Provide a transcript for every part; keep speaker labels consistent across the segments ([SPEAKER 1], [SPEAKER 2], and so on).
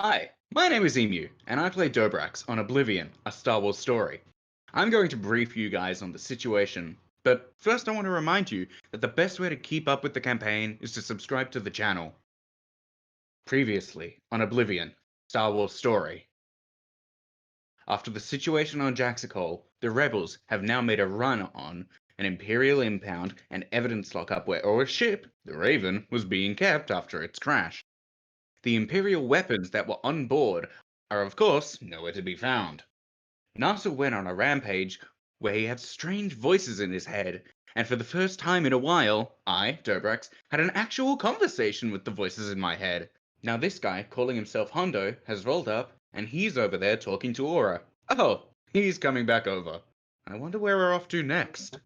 [SPEAKER 1] Hi, my name is Emu, and I play Dobrax on Oblivion, a Star Wars story. I'm going to brief you guys on the situation, but first I want to remind you that the best way to keep up with the campaign is to subscribe to the channel. Previously on Oblivion, Star Wars story. After the situation on Jaxicol, the rebels have now made a run on an Imperial impound and evidence lockup where our ship, the Raven, was being kept after its crash. The Imperial weapons that were on board are, of course, nowhere to be found. Nasser went on a rampage where he had strange voices in his head, and for the first time in a while, I, Dobrax, had an actual conversation with the voices in my head. Now this guy, calling himself Hondo, has rolled up, and he's over there talking to Aura. Oh, he's coming back over. I wonder where we're off to next.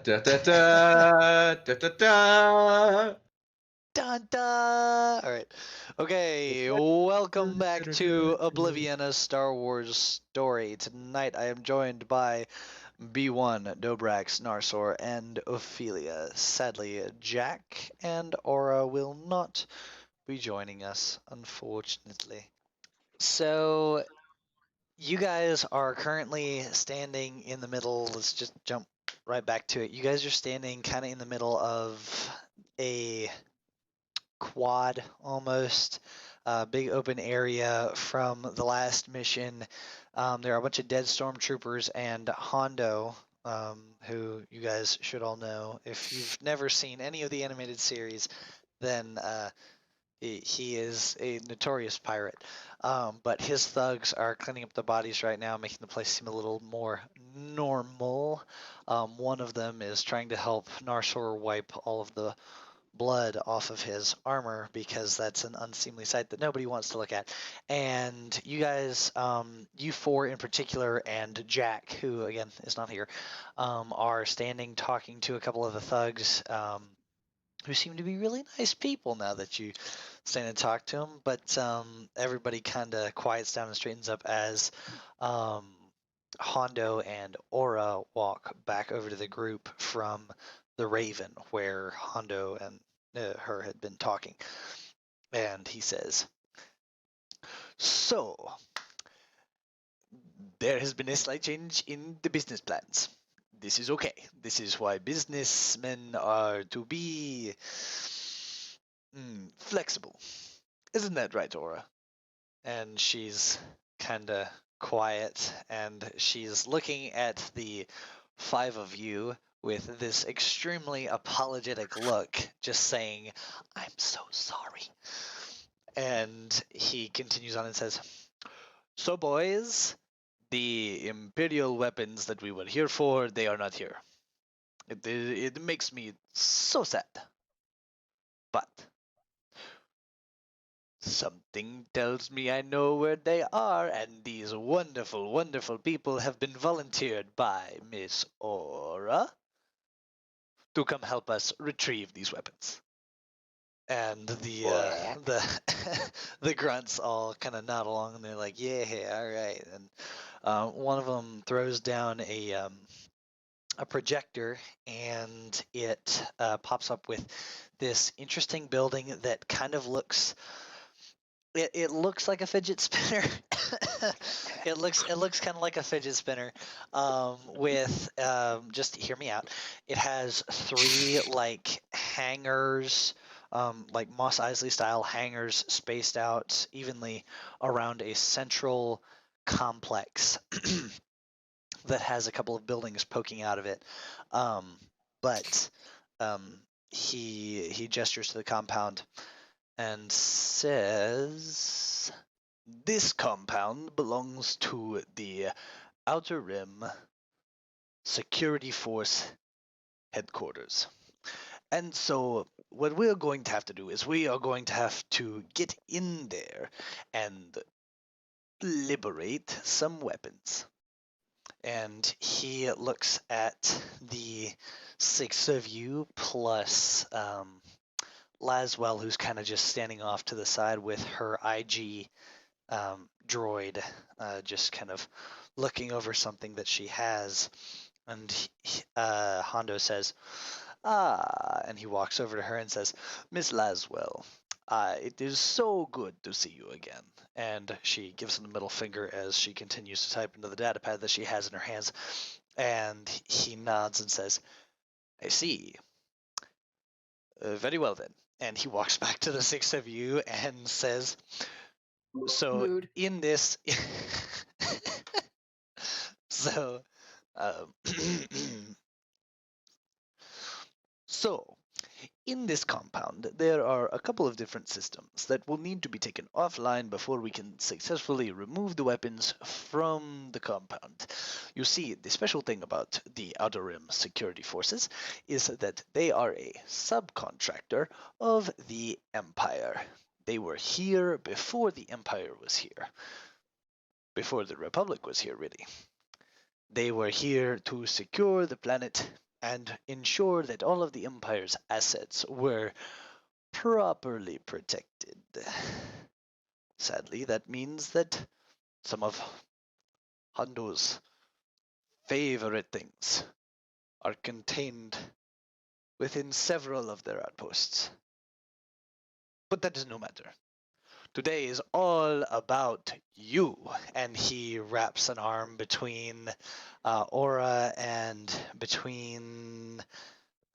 [SPEAKER 1] Da da da da da da da.
[SPEAKER 2] Dun dun! Alright. Okay, welcome back to Oblivion, a Star Wars story. Tonight I am joined by B1, Dobrax, Narsor, and Ophelia. Sadly, Jack and Aura will not be joining us, unfortunately. So, you guys are currently standing in the middle. Let's just jump right back to it. You guys are standing kind of in the middle of a quad almost, big open area from the last mission. There are a bunch of dead stormtroopers and Hondo, who you guys should all know. If you've never seen any of the animated series, then he is a notorious pirate. But his thugs are cleaning up the bodies right now, making the place seem a little more normal. One of them is trying to help Narsor wipe all of the blood off of his armor because that's an unseemly sight that nobody wants to look at. And you guys, you four in particular, and Jack, who again is not here, are standing talking to a couple of the thugs, who seem to be really nice people now that you stand and talk to them. But everybody kind of quiets down and straightens up as Hondo and Aura walk back over to the group from the Raven, where Hondo and her had been talking. And he says, "So, there has been a slight change in the business plans. This is okay. This is why businessmen are to be flexible. Isn't that right, Aura?" And she's kind of quiet, and she's looking at the five of you with this extremely apologetic look, just saying, "I'm so sorry." And he continues on and says, "So, boys, the Imperial weapons that we were here for, they are not here. It makes me so sad. But something tells me I know where they are, and these wonderful, wonderful people have been volunteered by Miss Aura to come help us retrieve these weapons." And the the grunts all kind of nod along, and they're like, "Yeah, all right." And one of them throws down a projector, and it pops up with this interesting building that kind of looks. It looks like a fidget spinner. it looks kind of like a fidget spinner, with just hear me out. It has three like hangers, like Moss Eisley style hangers spaced out evenly around a central complex that has a couple of buildings poking out of it. But he gestures to the compound and says, this compound belongs to the Outer Rim Security Force headquarters. And so what we're going to have to do is we are going to have to get in there and liberate some weapons. And he looks at the six of you plus Laswell, who's kind of just standing off to the side with her IG droid, just kind of looking over something that she has. And Hondo says, and he walks over to her and says, Miss Laswell, it is so good to see you again. And she gives him the middle finger as she continues to type into the datapad that she has in her hands. And he nods and says, I see. Very well then. And he walks back to the six of you and says, so
[SPEAKER 3] Mood.
[SPEAKER 2] in this, so, um, so in this compound, there are a couple of different systems that will need to be taken offline before we can successfully remove the weapons from the compound. You see, the special thing about the Outer Rim Security Forces is that they are a subcontractor of the Empire. They were here before the Empire was here. Before the Republic was here, really. They were here to secure the planet and ensure that all of the Empire's assets were properly protected. Sadly, that means that some of Hondo's favorite things are contained within several of their outposts. But that is no matter. Today is all about you. And he wraps an arm between Aura and between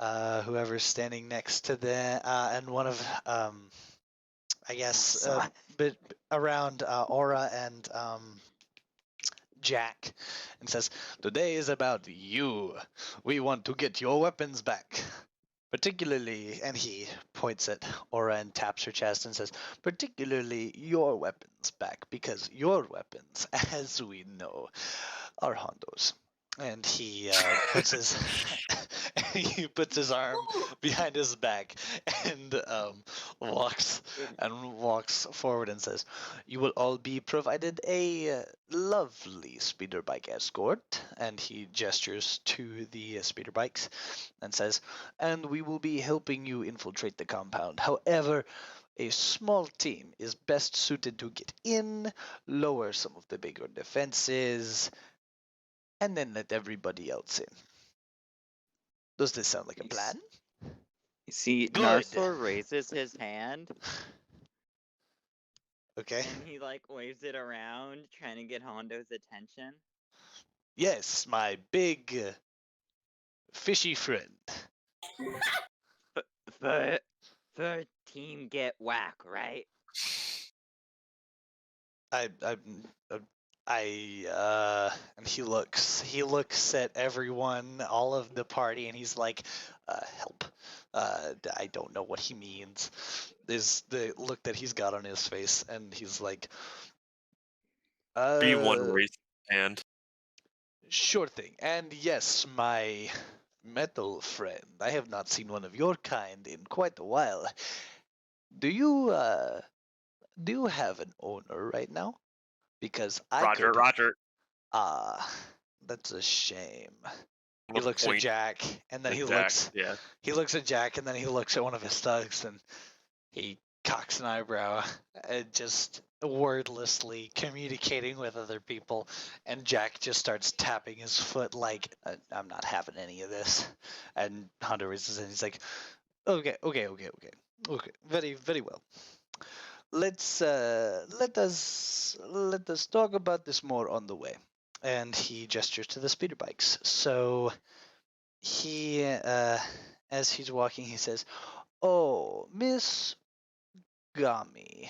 [SPEAKER 2] whoever's standing next to the and one of I guess but around Aura and Jack, and says, "Today is about you. We want to get your weapons back." Particularly, and he points at Aura and taps her chest and says, particularly your weapons back, because your weapons, as we know, are Hondo's. And he puts his arm behind his back and walks forward and says, "You will all be provided a lovely speeder bike escort." And he gestures to the speeder bikes and says, "And we will be helping you infiltrate the compound. However, a small team is best suited to get in, lower some of the bigger defenses, and then let everybody else in." Does this sound like a plan?
[SPEAKER 4] You see,
[SPEAKER 2] Good.
[SPEAKER 4] Narthor raises his hand
[SPEAKER 2] Okay.
[SPEAKER 4] and he like waves it around, trying to get Hondo's attention.
[SPEAKER 2] Yes, my big fishy friend.
[SPEAKER 4] For team get whack, right?
[SPEAKER 2] And he looks at everyone, all of the party, and he's like, help. I don't know what he means. There's the look that he's got on his face, and he's like,
[SPEAKER 5] B1 raised his hand.
[SPEAKER 2] Sure thing. And yes, my metal friend, I have not seen one of your kind in quite a while. Do you have an owner right now? Because
[SPEAKER 5] Roger.
[SPEAKER 2] That's a shame. He
[SPEAKER 5] With
[SPEAKER 2] looks at
[SPEAKER 5] point
[SPEAKER 2] Jack, and then
[SPEAKER 5] at
[SPEAKER 2] he
[SPEAKER 5] Jack,
[SPEAKER 2] looks
[SPEAKER 5] Yeah.
[SPEAKER 2] he looks at Jack, and then he looks at one of his thugs, and he cocks an eyebrow, just wordlessly communicating with other people. And Jack just starts tapping his foot like, I'm not having any of this. And Hunter raises and he's like, okay, very, very well. Let us talk about this more on the way. And he gestures to the speeder bikes. So he, as he's walking, he says, "Oh, Miss Gami,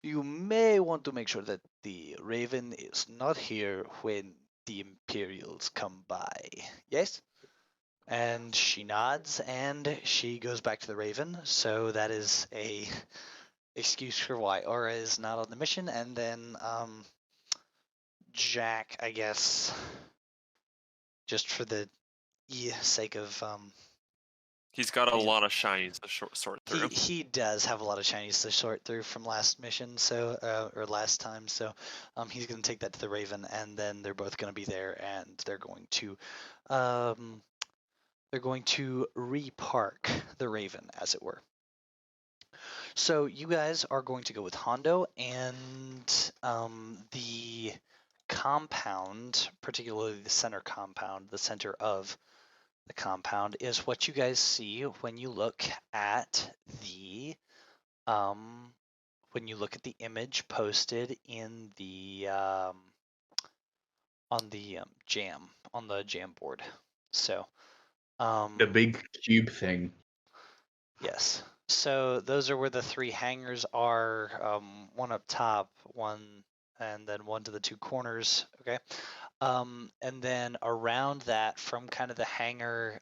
[SPEAKER 2] you may want to make sure that the Raven is not here when the Imperials come by. Yes?" And she nods, and she goes back to the Raven. So that is a excuse for why Aura is not on the mission, and then Jack, I guess, just for the sake of
[SPEAKER 3] He's got a
[SPEAKER 2] He's-
[SPEAKER 3] lot of shinies to sort through.
[SPEAKER 2] he does have a lot of shinies to sort through from last mission, so or last time, so he's gonna take that to the Raven, and then they're both gonna be there, and they're going to repark the Raven, as it were. So you guys are going to go with Hondo, and the compound, particularly the center compound, the center of the compound, is what you guys see when you look at the image posted in the on the jam board. So
[SPEAKER 1] The big cube thing.
[SPEAKER 2] yes. So those are where the three hangars are, one up top, one, and then one to the two corners, okay? And then around that, from kind of the hangar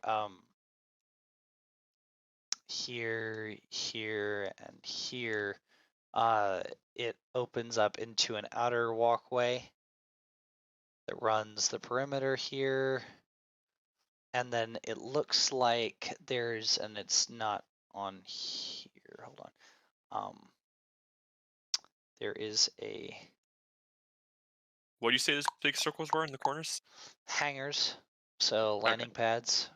[SPEAKER 2] here, and here, it opens up into an outer walkway that runs the perimeter here. And then it looks like there's, and it's not on here, hold on. There is a
[SPEAKER 3] What do you say those big circles were in the corners?
[SPEAKER 2] hangars, so landing pads.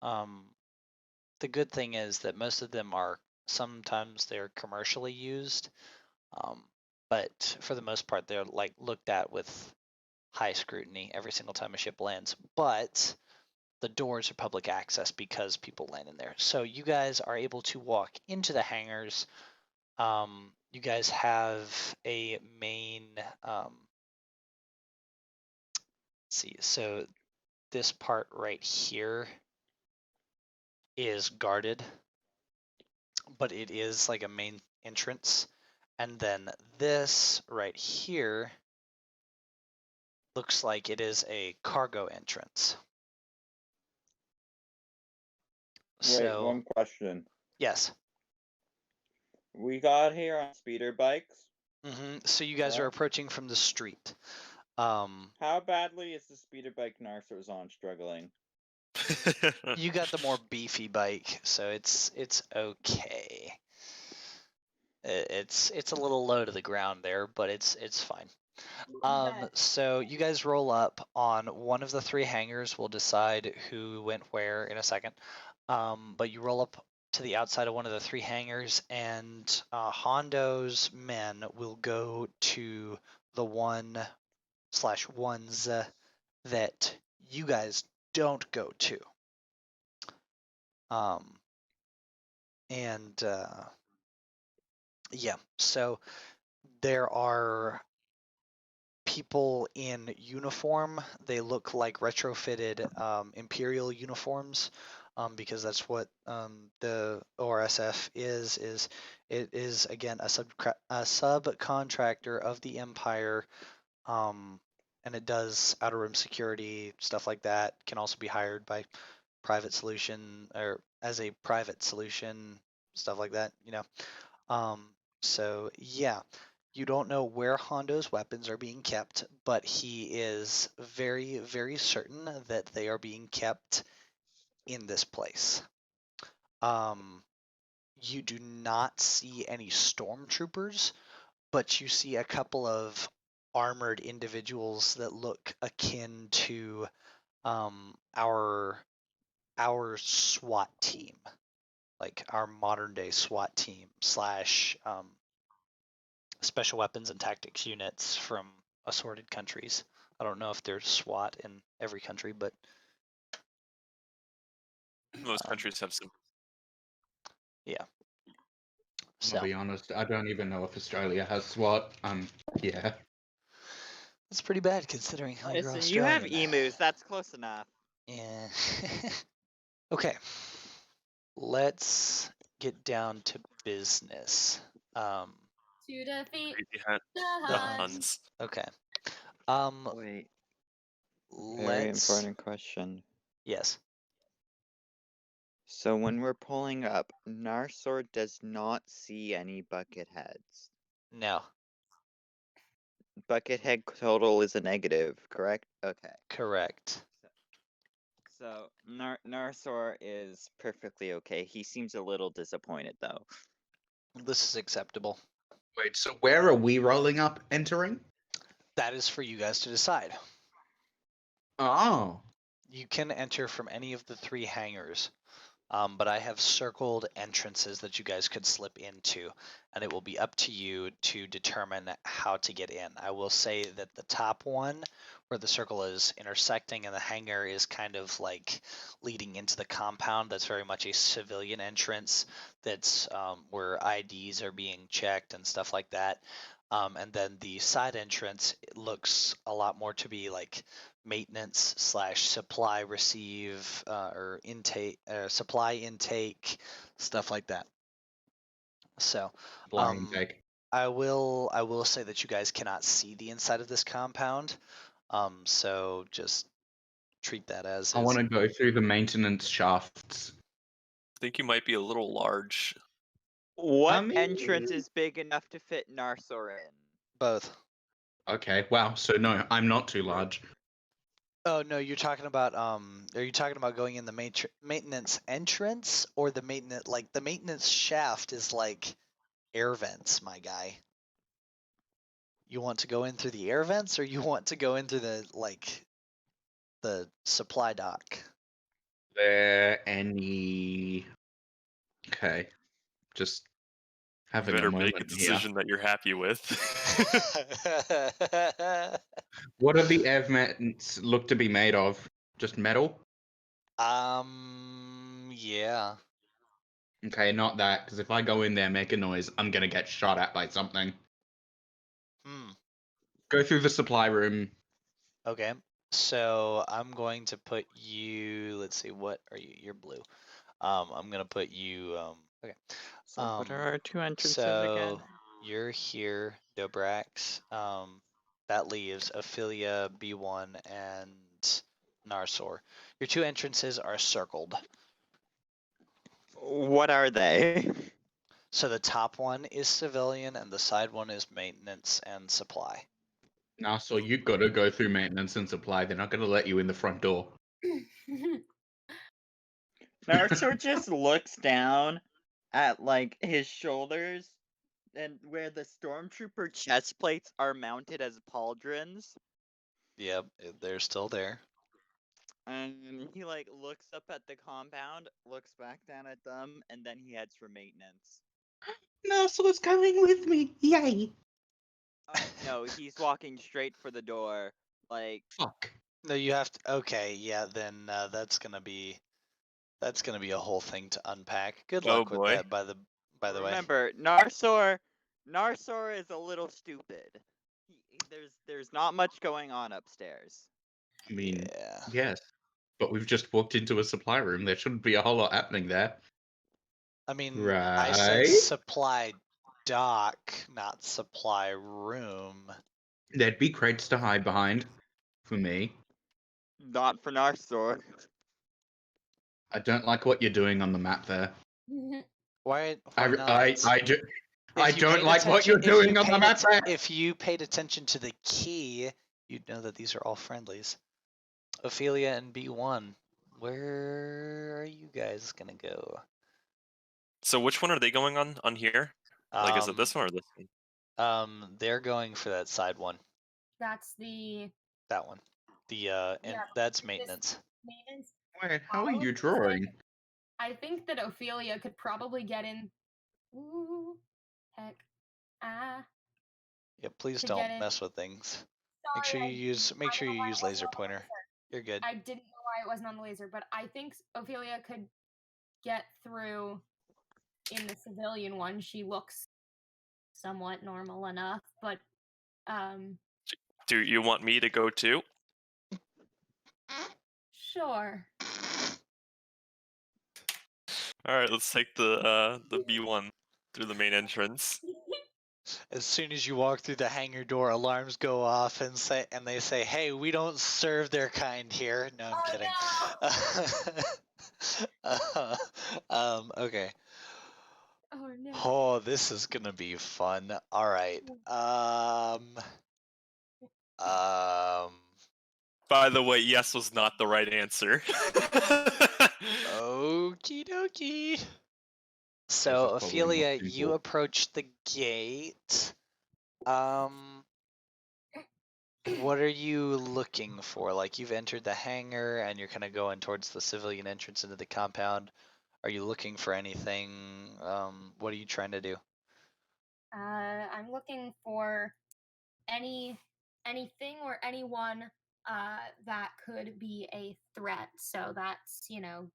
[SPEAKER 2] The good thing is that most of them are, sometimes they're commercially used, but for the most part they're like looked at with high scrutiny every single time a ship lands. But the doors are public access because people land in there. So you guys are able to walk into the hangars. You guys have a main, let's see, so this part right here is guarded, but it is like a main entrance. And then this right here looks like it is a cargo entrance.
[SPEAKER 5] Wait,
[SPEAKER 2] So,
[SPEAKER 5] one question.
[SPEAKER 2] yes.
[SPEAKER 5] We got here on speeder bikes.
[SPEAKER 2] So you guys are
[SPEAKER 5] Correct.
[SPEAKER 2] approaching from the street.
[SPEAKER 5] How badly is the speeder bike Narsa was on struggling?
[SPEAKER 2] You got the more beefy bike, so it's okay. It's a little low to the ground there, but it's fine. So you guys roll up on one of the three hangars. We'll decide who went where in a second. But you roll up to the outside of one of the three hangars, and Hondo's men will go to the 1/ones that you guys don't go to. Yeah, so there are people in uniform. They look like retrofitted Imperial uniforms, because that's what the ORSF is. It is again a subcontractor of the Empire, and it does outer rim security stuff like that. Can also be hired by private solution or as a private solution, stuff like that. So yeah. You don't know where Hondo's weapons are being kept, but he is very, very certain that they are being kept in this place. You do not see any stormtroopers, but you see a couple of armored individuals that look akin to our SWAT team, like our modern day SWAT team slash special weapons and tactics units from assorted countries. I don't know if there's SWAT in every country, but
[SPEAKER 3] Most countries have some.
[SPEAKER 2] yeah.
[SPEAKER 1] I'll be honest, I don't even know if Australia has SWAT. Yeah.
[SPEAKER 2] That's pretty bad considering how you're
[SPEAKER 4] Listen, you have
[SPEAKER 2] Australian.
[SPEAKER 4] emus. That's close enough.
[SPEAKER 2] Yeah. Okay. Let's get down to business.
[SPEAKER 6] To defeat
[SPEAKER 3] Crazy hat.
[SPEAKER 6] the
[SPEAKER 3] The
[SPEAKER 6] Huns.
[SPEAKER 3] Huns.
[SPEAKER 2] Okay.
[SPEAKER 5] Wait, very
[SPEAKER 2] Let's.
[SPEAKER 5] important question.
[SPEAKER 2] Yes.
[SPEAKER 4] So when we're pulling up, Narsor does not see any bucket heads.
[SPEAKER 2] No,
[SPEAKER 4] Bucket head total is a negative, correct? Okay.
[SPEAKER 2] correct.
[SPEAKER 4] So Narsor is perfectly okay. He seems a little disappointed though.
[SPEAKER 2] This is acceptable.
[SPEAKER 1] Wait, so where are we rolling up, entering?
[SPEAKER 2] That is for you guys to decide.
[SPEAKER 1] Oh.
[SPEAKER 2] You can enter from any of the 3 hangars, but I have circled entrances that you guys could slip into, and it will be up to you to determine how to get in. I will say that the top one, where the circle is intersecting and the hangar is kind of like leading into the compound, that's very much a civilian entrance. That's where IDs are being checked and stuff like that. And then the side entrance, it looks a lot more to be like maintenance / supply receive or intake, supply intake, stuff like that. So
[SPEAKER 1] Flying intake.
[SPEAKER 2] I will say that you guys cannot see the inside of this compound. So just treat that as
[SPEAKER 1] I
[SPEAKER 2] is.
[SPEAKER 1] want to go through the maintenance shafts.
[SPEAKER 3] I think you might be a little large.
[SPEAKER 4] What
[SPEAKER 1] mean-
[SPEAKER 4] entrance is big enough to fit Narsor in?
[SPEAKER 2] Both.
[SPEAKER 1] Okay, wow. So no, I'm not too large.
[SPEAKER 2] Oh no, you're talking about are you talking about going in the maintenance entrance or the maintenance, like the maintenance shaft is like air vents, my guy. You want to go in through the air vents or you want to go into the supply dock?
[SPEAKER 1] There any? Okay, just
[SPEAKER 3] You
[SPEAKER 1] having a
[SPEAKER 3] better make a
[SPEAKER 1] moment here.
[SPEAKER 3] decision that you're happy with.
[SPEAKER 1] What do the ev vents look to be made of? Just metal?
[SPEAKER 2] Yeah.
[SPEAKER 1] Okay, not that, because if I go in there and make a noise, I'm gonna get shot at by something. Go through the supply room.
[SPEAKER 2] Okay. So I'm going to put you, let's see, what are you? You're blue. I'm gonna put you okay.
[SPEAKER 4] So what are our 2 entrances
[SPEAKER 2] So
[SPEAKER 4] again?
[SPEAKER 2] you're here, Dobrax. That leaves Ophelia, B1, and Narsor. Your 2 entrances are circled.
[SPEAKER 4] What are they?
[SPEAKER 2] So the top one is civilian, and the side one is maintenance and supply.
[SPEAKER 1] Now, so you gotta go through maintenance and supply. They're not gonna let you in the front door.
[SPEAKER 4] Narsor just looks down at like his shoulders and where the stormtrooper chest plates are mounted as pauldrons.
[SPEAKER 2] Yep, they're still there.
[SPEAKER 4] And he like looks up at the compound, looks back down at them, and then he heads for maintenance.
[SPEAKER 1] No, so it's coming with me. Yay!
[SPEAKER 4] No, he's walking straight for the door. Like,
[SPEAKER 1] Fuck.
[SPEAKER 2] No, you have to. Okay, yeah, then that's gonna be a whole thing to unpack. Good
[SPEAKER 3] Oh,
[SPEAKER 2] luck with
[SPEAKER 3] boy.
[SPEAKER 2] that. By the way,
[SPEAKER 4] remember, Narsor is a little stupid. There's not much going on upstairs.
[SPEAKER 1] I mean,
[SPEAKER 2] yeah.
[SPEAKER 1] yes, but we've just walked into a supply room. There shouldn't be a whole lot happening there.
[SPEAKER 2] I mean, I said
[SPEAKER 1] Right?
[SPEAKER 2] supply dock, not supply room.
[SPEAKER 1] There'd be crates to hide behind. For me.
[SPEAKER 4] Not for Narsor.
[SPEAKER 1] I don't like what you're doing on the map there.
[SPEAKER 2] Why
[SPEAKER 1] I
[SPEAKER 2] not?
[SPEAKER 1] I don't like what you're doing on the map there.
[SPEAKER 2] If you paid attention to the key, you'd know that these are all friendlies. Ophelia and B1, where are you guys gonna go?
[SPEAKER 3] So which one are they going on here? Like, is it this one or this one?
[SPEAKER 2] They're going for that side one.
[SPEAKER 6] That's the
[SPEAKER 2] That one. The and
[SPEAKER 6] Yeah,
[SPEAKER 2] that's maintenance.
[SPEAKER 6] maintenance.
[SPEAKER 1] Wait, how are
[SPEAKER 6] I was
[SPEAKER 1] you
[SPEAKER 6] gonna say-
[SPEAKER 1] drawing?
[SPEAKER 6] I think that Ophelia could probably get in. Ooh, heck.
[SPEAKER 2] Yeah, please
[SPEAKER 6] To
[SPEAKER 2] don't
[SPEAKER 6] get in.
[SPEAKER 2] mess with things.
[SPEAKER 6] Sorry,
[SPEAKER 2] Make sure
[SPEAKER 6] I don't
[SPEAKER 2] you
[SPEAKER 6] know why it
[SPEAKER 2] use
[SPEAKER 6] wasn't
[SPEAKER 2] laser
[SPEAKER 6] on the
[SPEAKER 2] pointer.
[SPEAKER 6] laser.
[SPEAKER 2] You're good.
[SPEAKER 6] I didn't know why it wasn't on the laser, but I think Ophelia could get through in the civilian one. She looks somewhat normal enough, but
[SPEAKER 3] Do you want me to go too?
[SPEAKER 6] sure.
[SPEAKER 3] All right, let's take the B1 through the main entrance.
[SPEAKER 2] As soon as you walk through the hangar door, alarms go off and they say, "Hey, we don't serve their kind here." No, I'm
[SPEAKER 6] Oh,
[SPEAKER 2] kidding.
[SPEAKER 6] no!
[SPEAKER 2] Okay.
[SPEAKER 6] Oh no.
[SPEAKER 2] Oh, this is gonna be fun. All right.
[SPEAKER 3] By the way, yes was not the right answer.
[SPEAKER 2] Okie dokie.
[SPEAKER 1] Guess
[SPEAKER 2] So,
[SPEAKER 1] it's probably more
[SPEAKER 2] Ophelia, you
[SPEAKER 1] simple.
[SPEAKER 2] approach the gate. What are you looking for? Like, you've entered the hangar and you're kind of going towards the civilian entrance into the compound. Are you looking for anything? What are you trying to do?
[SPEAKER 6] I'm looking for anything or anyone that could be a threat. So that's,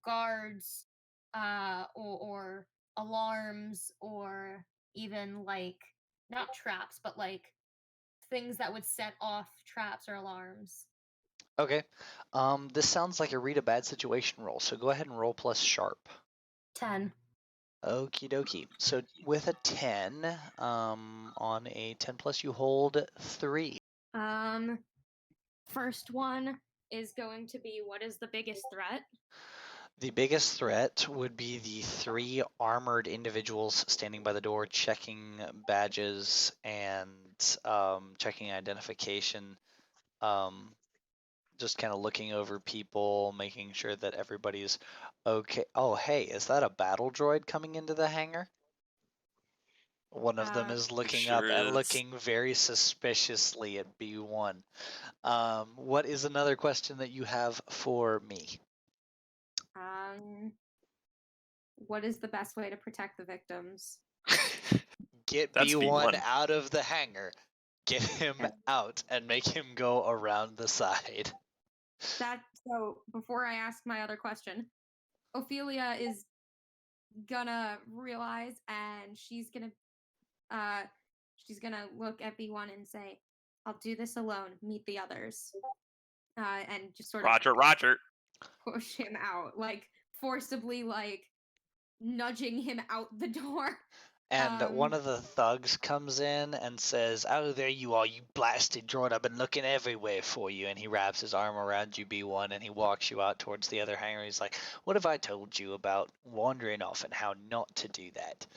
[SPEAKER 6] guards, or alarms, or even like not traps, but like things that would set off traps or alarms.
[SPEAKER 2] Okay. This sounds like a read a bad situation roll, so go ahead and roll plus sharp.
[SPEAKER 6] 10.
[SPEAKER 2] Okie dokie. So with a 10, on a 10 plus, you hold 3.
[SPEAKER 6] First one is going to be, what is the biggest threat?
[SPEAKER 2] The biggest threat would be the 3 armored individuals standing by the door, checking badges and checking identification. Just kind of looking over people, making sure that everybody's okay. Oh, hey, is that a battle droid coming into the hangar? One of them is looking up
[SPEAKER 3] Sure
[SPEAKER 2] and
[SPEAKER 3] is.
[SPEAKER 2] looking very suspiciously at B1. What is another question that you have for me?
[SPEAKER 6] What is the best way to protect the victims?
[SPEAKER 2] Get
[SPEAKER 3] That's
[SPEAKER 2] B1
[SPEAKER 3] B1.
[SPEAKER 2] out of the hangar. Get him
[SPEAKER 6] Okay.
[SPEAKER 2] out and make him go around the side.
[SPEAKER 6] So before I ask my other question, Ophelia is gonna realize, and she's gonna look at B1 and say, "I'll do this alone. Meet the others," and just sort of
[SPEAKER 3] Roger.
[SPEAKER 6] push him out, like forcibly, like nudging him out the door.
[SPEAKER 2] And one of the thugs comes in and says, "Oh, there you are, you blasted droid. I've been looking everywhere for you." And he wraps his arm around you, B1, and he walks you out towards the other hangar. He's like, "What have I told you about wandering off and how not to do that?"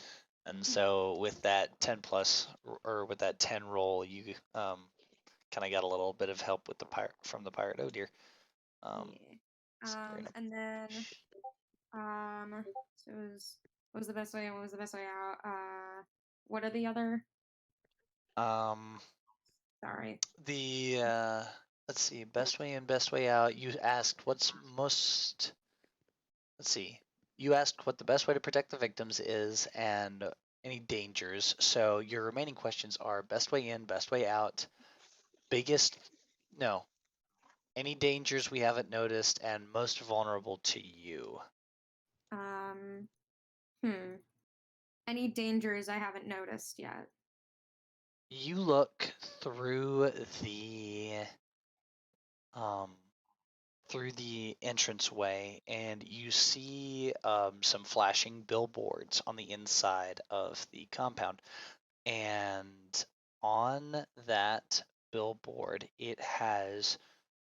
[SPEAKER 2] And so with that 10 plus, or with that 10 roll, you kind of got a little bit of help with the pirate from the pirate. Oh dear.
[SPEAKER 6] And then so it was, what was the best way and what was the best way out? What are the other? Sorry.
[SPEAKER 2] The let's see, best way in, best way out. You asked what's most. Let's see. You asked what the best way to protect the victims is and any dangers. So your remaining questions are best way in, best way out, any dangers we haven't noticed, and most vulnerable to you.
[SPEAKER 6] Any dangers I haven't noticed yet?
[SPEAKER 2] You look through the entranceway and you see some flashing billboards on the inside of the compound, and on that billboard it has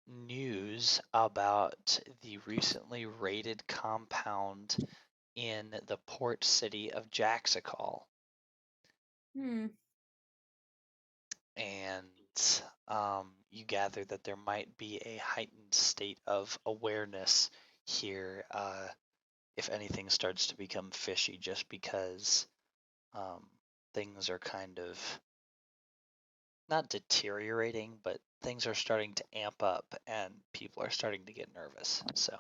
[SPEAKER 2] news about the recently raided compound in the port city of Jaxicol. And you gather that there might be a heightened state of awareness here if anything starts to become fishy, just because things are kind of not deteriorating, but things are starting to amp up and people are starting to get nervous. So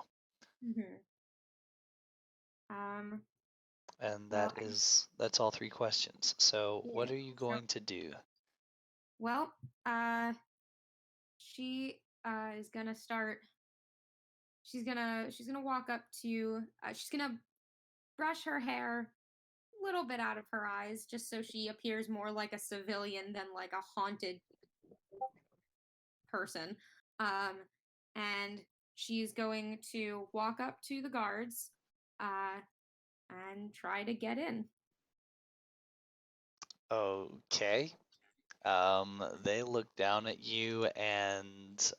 [SPEAKER 2] and that's all 3 questions. So what are you going to do?
[SPEAKER 6] Well, she is gonna start. She's gonna walk up to. She's gonna brush her hair a little bit out of her eyes, just so she appears more like a civilian than like a haunted person. And she's going to walk up to the guards, and try to get in.
[SPEAKER 2] Okay. They look down at you, and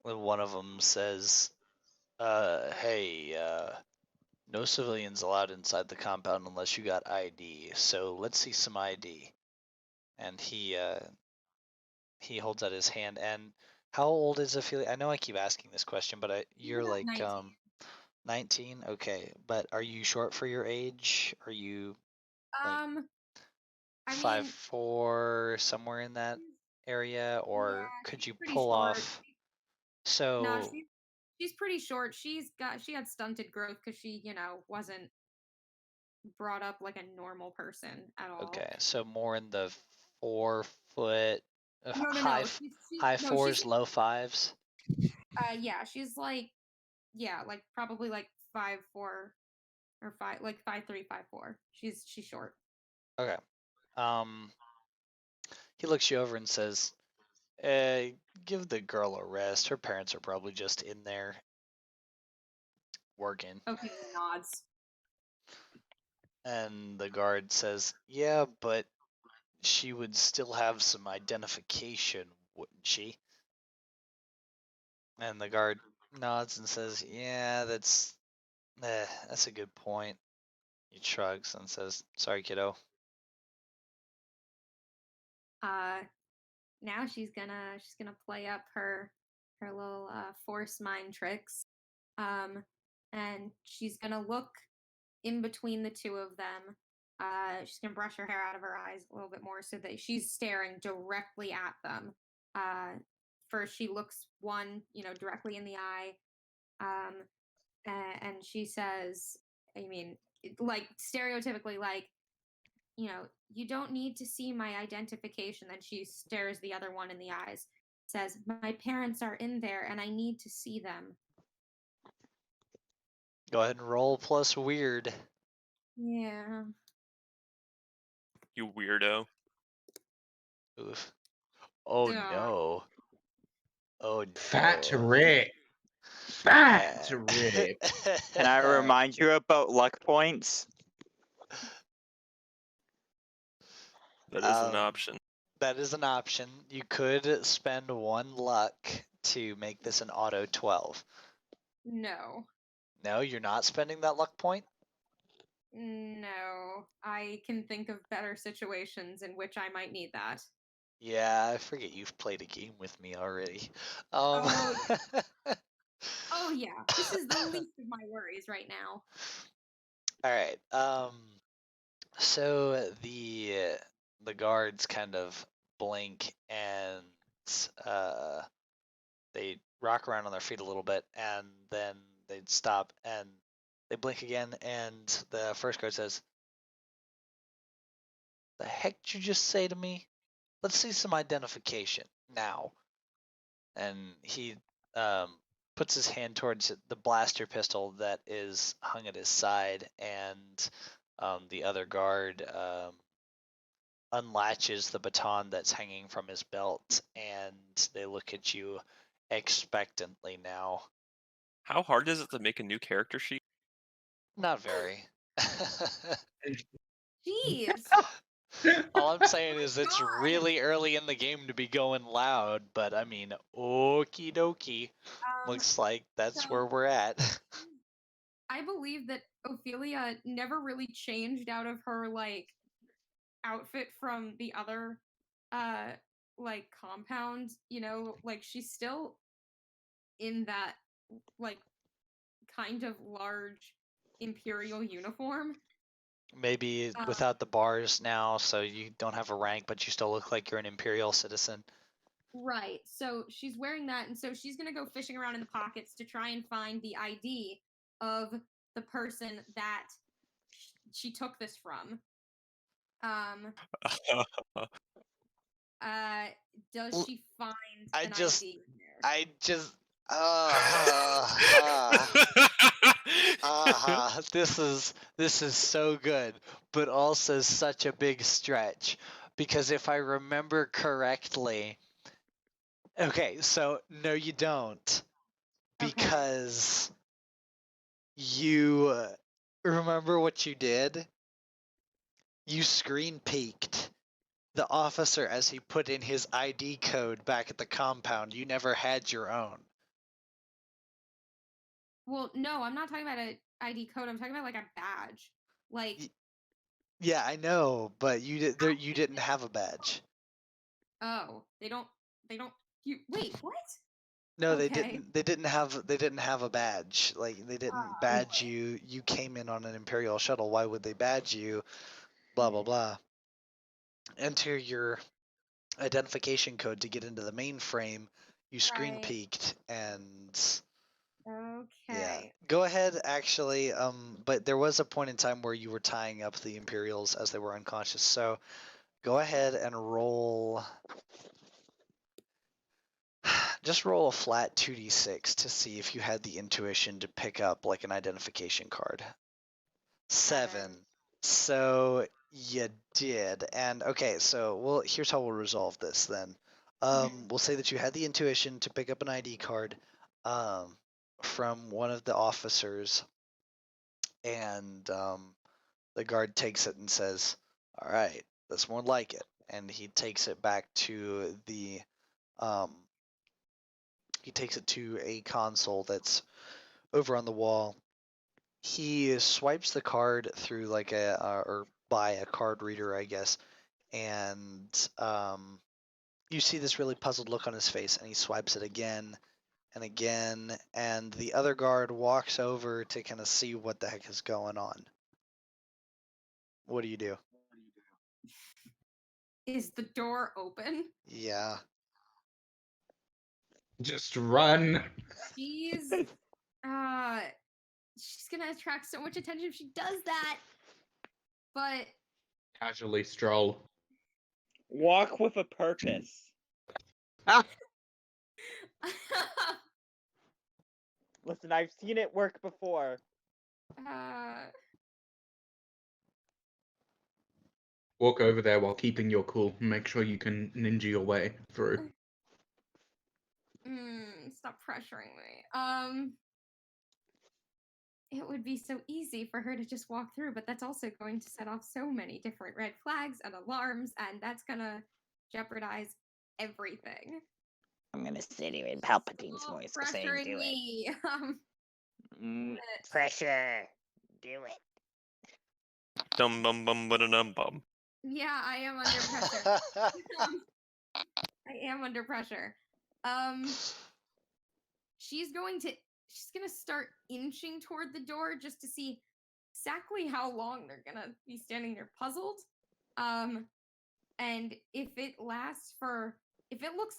[SPEAKER 2] one of them says, Hey, no civilians allowed inside the compound unless you got ID. So let's see some ID. And he holds out his hand. And how old is Ophelia? I know I keep asking this question, but you're like
[SPEAKER 6] 19.
[SPEAKER 2] 19. Okay, but are you short for your age? Are you
[SPEAKER 6] I mean,
[SPEAKER 2] 5'4", somewhere in that area, or
[SPEAKER 6] yeah,
[SPEAKER 2] could
[SPEAKER 6] she's
[SPEAKER 2] you
[SPEAKER 6] pretty
[SPEAKER 2] pull
[SPEAKER 6] short.
[SPEAKER 2] off?
[SPEAKER 6] No,
[SPEAKER 2] So
[SPEAKER 6] she's pretty short. She had stunted growth because she, wasn't brought up like a normal person at all.
[SPEAKER 2] okay, so more in the 4 foot,
[SPEAKER 6] No.
[SPEAKER 2] high high
[SPEAKER 6] No,
[SPEAKER 2] fours, low fives.
[SPEAKER 6] Yeah, she's like, like probably like 5'4" or 5'3", 5'4". She's short.
[SPEAKER 2] Okay. He looks you over and says, give the girl a rest. Her parents are probably just in there working.
[SPEAKER 6] Okay, nods.
[SPEAKER 2] And the guard says, yeah, but she would still have some identification, wouldn't she? And the guard nods and says, yeah, that's a good point. He shrugs and says, sorry, kiddo.
[SPEAKER 6] Now she's gonna play up her little force mind tricks. And she's gonna look in between the two of them. She's gonna brush her hair out of her eyes a little bit more so that she's staring directly at them. First she looks one, directly in the eye. And she says, I mean, like stereotypically, like, you don't need to see my identification. Then she stares the other one in the eyes, says, my parents are in there and I need to see them.
[SPEAKER 2] Go ahead and roll plus weird.
[SPEAKER 6] Yeah.
[SPEAKER 3] You weirdo.
[SPEAKER 2] Oof. Oh
[SPEAKER 6] Duh.
[SPEAKER 2] no. Oh no.
[SPEAKER 1] Fat rip. Fat rip.
[SPEAKER 4] Can I remind you about luck points?
[SPEAKER 3] That is an option.
[SPEAKER 2] That is an option. You could spend 1 luck to make this an auto 12.
[SPEAKER 6] No.
[SPEAKER 2] No, you're not spending that luck point?
[SPEAKER 6] No. I can think of better situations in which I might need that.
[SPEAKER 2] Yeah, I forget you've played a game with me already.
[SPEAKER 6] Oh yeah. This is the least of my worries right now.
[SPEAKER 2] All right. So the guards kind of blink and they rock around on their feet a little bit, and then they stop and they blink again, and the first guard says, "The heck did you just say to me? Let's see some identification now." And he puts his hand towards the blaster pistol that is hung at his side, and the other guard unlatches the baton that's hanging from his belt, and they look at you expectantly now.
[SPEAKER 3] How hard is it to make a new character sheet?
[SPEAKER 2] Not very.
[SPEAKER 6] Jeez.
[SPEAKER 2] All I'm saying is it's really early in the game to be going loud, but I mean, okie dokie. Looks like that's where we're at.
[SPEAKER 6] I believe that Ophelia never really changed out of her like outfit from the other like compound, like she's still in that like kind of large Imperial uniform.
[SPEAKER 2] Maybe without the bars now, so you don't have a rank, but you still look like you're an Imperial citizen.
[SPEAKER 6] Right. So she's wearing that, and so she's gonna go fishing around in the pockets to try and find the ID of the person that she took this from. Does she find an ID there?
[SPEAKER 2] This is so good, but also such a big stretch, because if I remember correctly, okay, so no, you don't, because you remember what you did? You screen peeked the officer as he put in his ID code back at the compound. You never had your own.
[SPEAKER 6] Well, no, I'm not talking about an ID code. I'm talking about like a badge. Like,
[SPEAKER 2] Yeah, I know, but you didn't have a badge.
[SPEAKER 6] oh, they don't. You wait, what?
[SPEAKER 2] No,
[SPEAKER 6] Okay.
[SPEAKER 2] They didn't have a badge. Like they didn't badge you. You came in on an Imperial shuttle. Why would they badge you? Blah blah blah. Enter your identification code to get into the mainframe. You screen
[SPEAKER 6] Right.
[SPEAKER 2] peeked and yeah.
[SPEAKER 6] Okay.
[SPEAKER 2] Go ahead, actually. But there was a point in time where you were tying up the Imperials as they were unconscious. So go ahead and roll. Just roll a flat 2d6 to see if you had the intuition to pick up like an identification card. 7. So you did. And okay, so here's how we'll resolve this then. We'll say that you had the intuition to pick up an ID card from one of the officers, and the guard takes it and says, "All right, that's more like it." And he takes it back to the he takes it to a console that's over on the wall. He swipes the card through like or by a card reader, I guess, and you see this really puzzled look on his face, and he swipes it again and again, and the other guard walks over to kind of see what the heck is going on. What do you do?
[SPEAKER 6] Is the door open?
[SPEAKER 2] Yeah.
[SPEAKER 1] Just run.
[SPEAKER 6] She's she's gonna attract so much attention if she does that. But
[SPEAKER 1] Casually stroll.
[SPEAKER 5] Walk with a purpose. Listen, I've seen it work before.
[SPEAKER 1] Walk over there while keeping your cool. Make sure you can ninja your way through.
[SPEAKER 6] Stop pressuring me. It would be so easy for her to just walk through, but that's also going to set off so many different red flags and alarms, and that's gonna jeopardize everything.
[SPEAKER 4] I'm gonna sit here in Palpatine's voice saying,
[SPEAKER 6] Pressuring
[SPEAKER 4] "Do
[SPEAKER 6] me.
[SPEAKER 4] it." Pressure. Do it.
[SPEAKER 3] Dum bum bum ba bum.
[SPEAKER 6] Yeah, I am under pressure. I am under pressure. She's gonna start inching toward the door just to see exactly how long they're gonna be standing there puzzled. And if it looks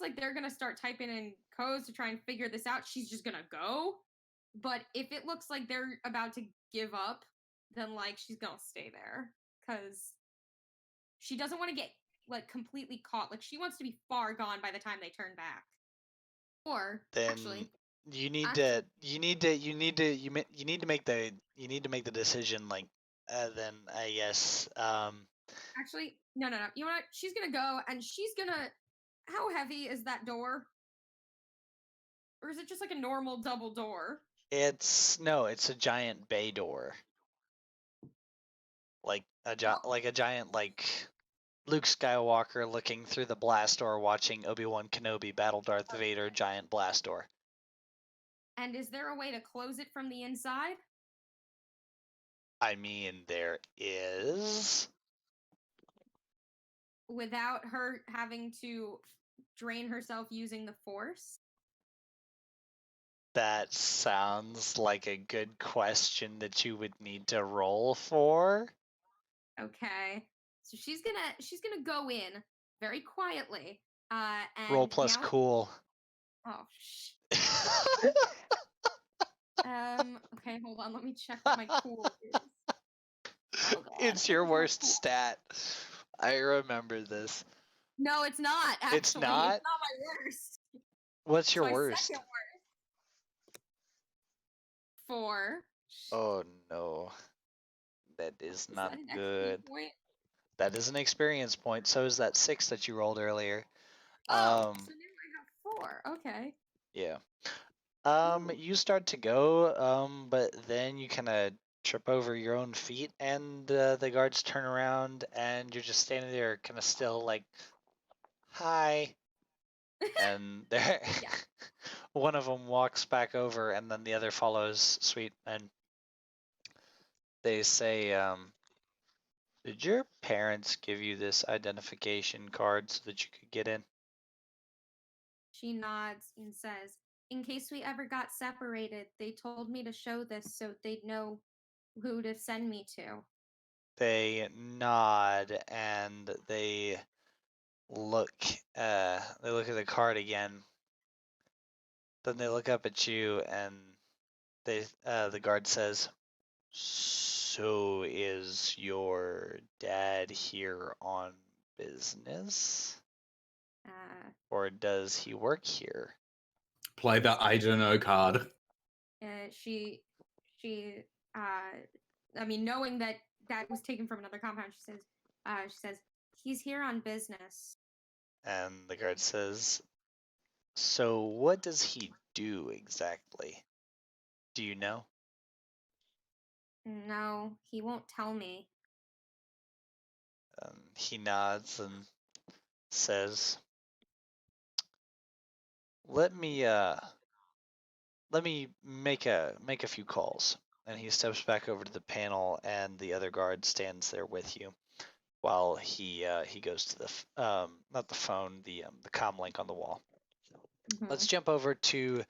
[SPEAKER 6] like they're gonna start typing in codes to try and figure this out, she's just gonna go. But if it looks like they're about to give up, then like she's gonna stay there because she doesn't want to get like completely caught. Like she wants to be far gone by the time they turn back. Or
[SPEAKER 2] then
[SPEAKER 6] actually,
[SPEAKER 2] you need to make the decision like then I guess
[SPEAKER 6] actually, no. You know what? She's gonna go, and she's gonna. How heavy is that door? Or is it just like a normal double door?
[SPEAKER 2] it's a giant bay door. Like a giant like Luke Skywalker looking through the blast door watching Obi-Wan Kenobi battle Darth Vader giant blast door.
[SPEAKER 6] And is there a way to close it from the inside?
[SPEAKER 2] I mean, there is.
[SPEAKER 6] Without her having to drain herself using the Force?
[SPEAKER 2] That sounds like a good question that you would need to roll for.
[SPEAKER 6] Okay. So she's gonna go in very quietly. And
[SPEAKER 2] roll plus
[SPEAKER 6] now...
[SPEAKER 2] cool.
[SPEAKER 6] Oh okay, hold on, let me check what my cool is. Oh, God.
[SPEAKER 2] It's your worst stat. I remember this.
[SPEAKER 6] No, it's not, actually.
[SPEAKER 2] It's not?
[SPEAKER 6] It's not my worst.
[SPEAKER 2] What's your
[SPEAKER 6] my
[SPEAKER 2] worst?
[SPEAKER 6] Second worst. 4.
[SPEAKER 2] Oh no. That is not
[SPEAKER 6] that an
[SPEAKER 2] good.
[SPEAKER 6] XP point?
[SPEAKER 2] That is an experience point. So is that 6 that you rolled earlier.
[SPEAKER 6] Oh, so now I have 4. Okay.
[SPEAKER 2] Yeah. You start to go, but then you kind of trip over your own feet, and the guards turn around, and you're just standing there, kind of still, like, hi. And they're one of them walks back over, and then the other follows suit, and they say, "Did your parents give you this identification card so that you could get in?"
[SPEAKER 6] She nods and says, "In case we ever got separated, they told me to show this so they'd know who to send me to."
[SPEAKER 2] They nod and they look. They look at the card again. Then they look up at you, and the guard says, "So is your dad here on business, or does he work here?"
[SPEAKER 1] Play the I don't know card.
[SPEAKER 6] She, I mean, knowing that that was taken from another compound, she says, "He's here on business."
[SPEAKER 2] And the guard says, "So what does he do exactly? Do you know?"
[SPEAKER 6] "No, he won't tell me."
[SPEAKER 2] He nods and says, "Let me make a few calls." And he steps back over to the panel, and the other guard stands there with you while he goes to the not the phone, the comm link on the wall. Let's jump over to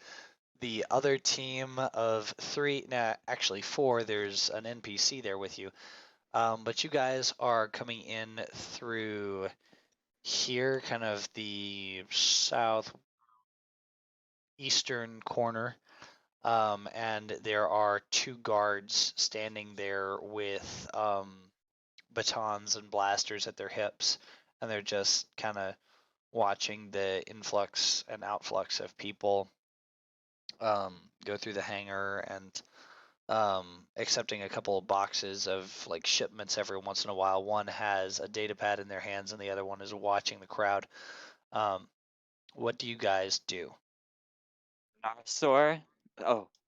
[SPEAKER 2] the other team of 3. Now, actually 4. There's an NPC there with you, but you guys are coming in through here, kind of the southeastern corner. And there are 2 guards standing there with batons and blasters at their hips, and they're just kind of watching the influx and outflux of people go through the hangar, and accepting a couple of boxes of like shipments every once in a while. One has a data pad in their hands, and the other one is watching the crowd. What do you guys do?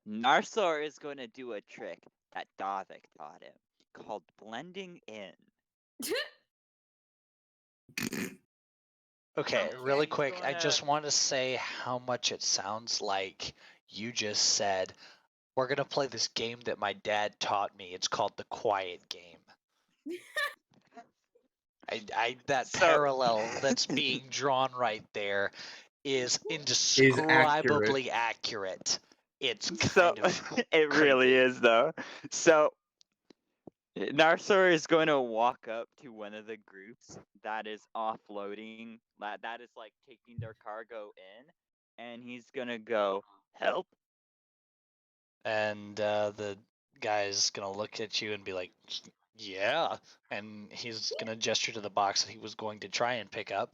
[SPEAKER 4] Narsor is going to do a trick that Davik taught him called blending in.
[SPEAKER 2] Okay, really
[SPEAKER 4] he's
[SPEAKER 2] quick, I
[SPEAKER 4] gonna-
[SPEAKER 2] just want to say how much it sounds like you just said, "We're going to play this game that my dad taught me. It's called the Quiet Game." That parallel that's being drawn right there is indescribably accurate. It's kind of
[SPEAKER 4] it really is though. So Narsor is going to walk up to one of the groups that is offloading, that is like taking their cargo in, and he's going to go, "Help."
[SPEAKER 2] And the guy's going to look at you and be like, "Yeah." And he's going to gesture to the box that he was going to try and pick up,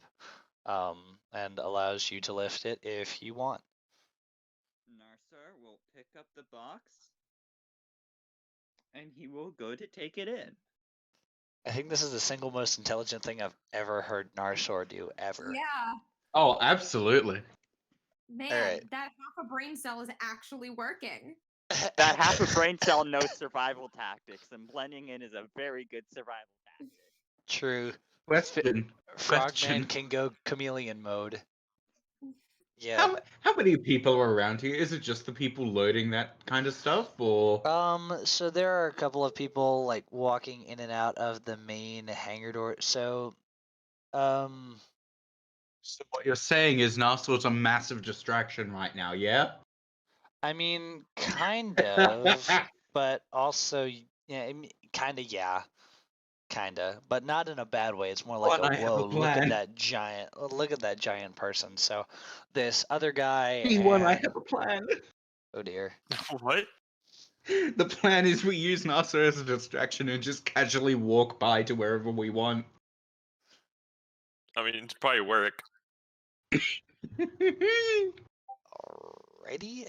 [SPEAKER 2] and allows you to lift it if you want.
[SPEAKER 4] Narsor will pick up the box, and he will go to take it in.
[SPEAKER 2] I think this is the single most intelligent thing I've ever heard Narsor do, ever.
[SPEAKER 6] Yeah.
[SPEAKER 1] Oh, absolutely.
[SPEAKER 6] Man,
[SPEAKER 2] Alright.
[SPEAKER 6] that half a brain cell is actually working.
[SPEAKER 4] That half a brain cell knows survival tactics, and blending in is a very good survival tactic.
[SPEAKER 2] True.
[SPEAKER 1] Question.
[SPEAKER 2] Frogman can go chameleon mode.
[SPEAKER 1] Yeah. How many people are around here? Is it just the people loading that kind of stuff, or?
[SPEAKER 2] So there are a couple of people like walking in and out of the main hangar door. So,
[SPEAKER 1] So what you're saying is Narsor's a massive distraction right now, yeah?
[SPEAKER 2] I mean, kind of, but also, yeah, kinda, but not in a bad way. It's more like
[SPEAKER 1] But I have
[SPEAKER 2] whoa,
[SPEAKER 1] a plan.
[SPEAKER 2] look at that giant person. So this other guy,
[SPEAKER 1] P1, I
[SPEAKER 2] and
[SPEAKER 1] have a plan.
[SPEAKER 2] oh dear,
[SPEAKER 3] What?
[SPEAKER 1] The plan is we use Narsor as a distraction and just casually walk by to wherever we want.
[SPEAKER 3] I mean, it'd probably work.
[SPEAKER 2] alrighty.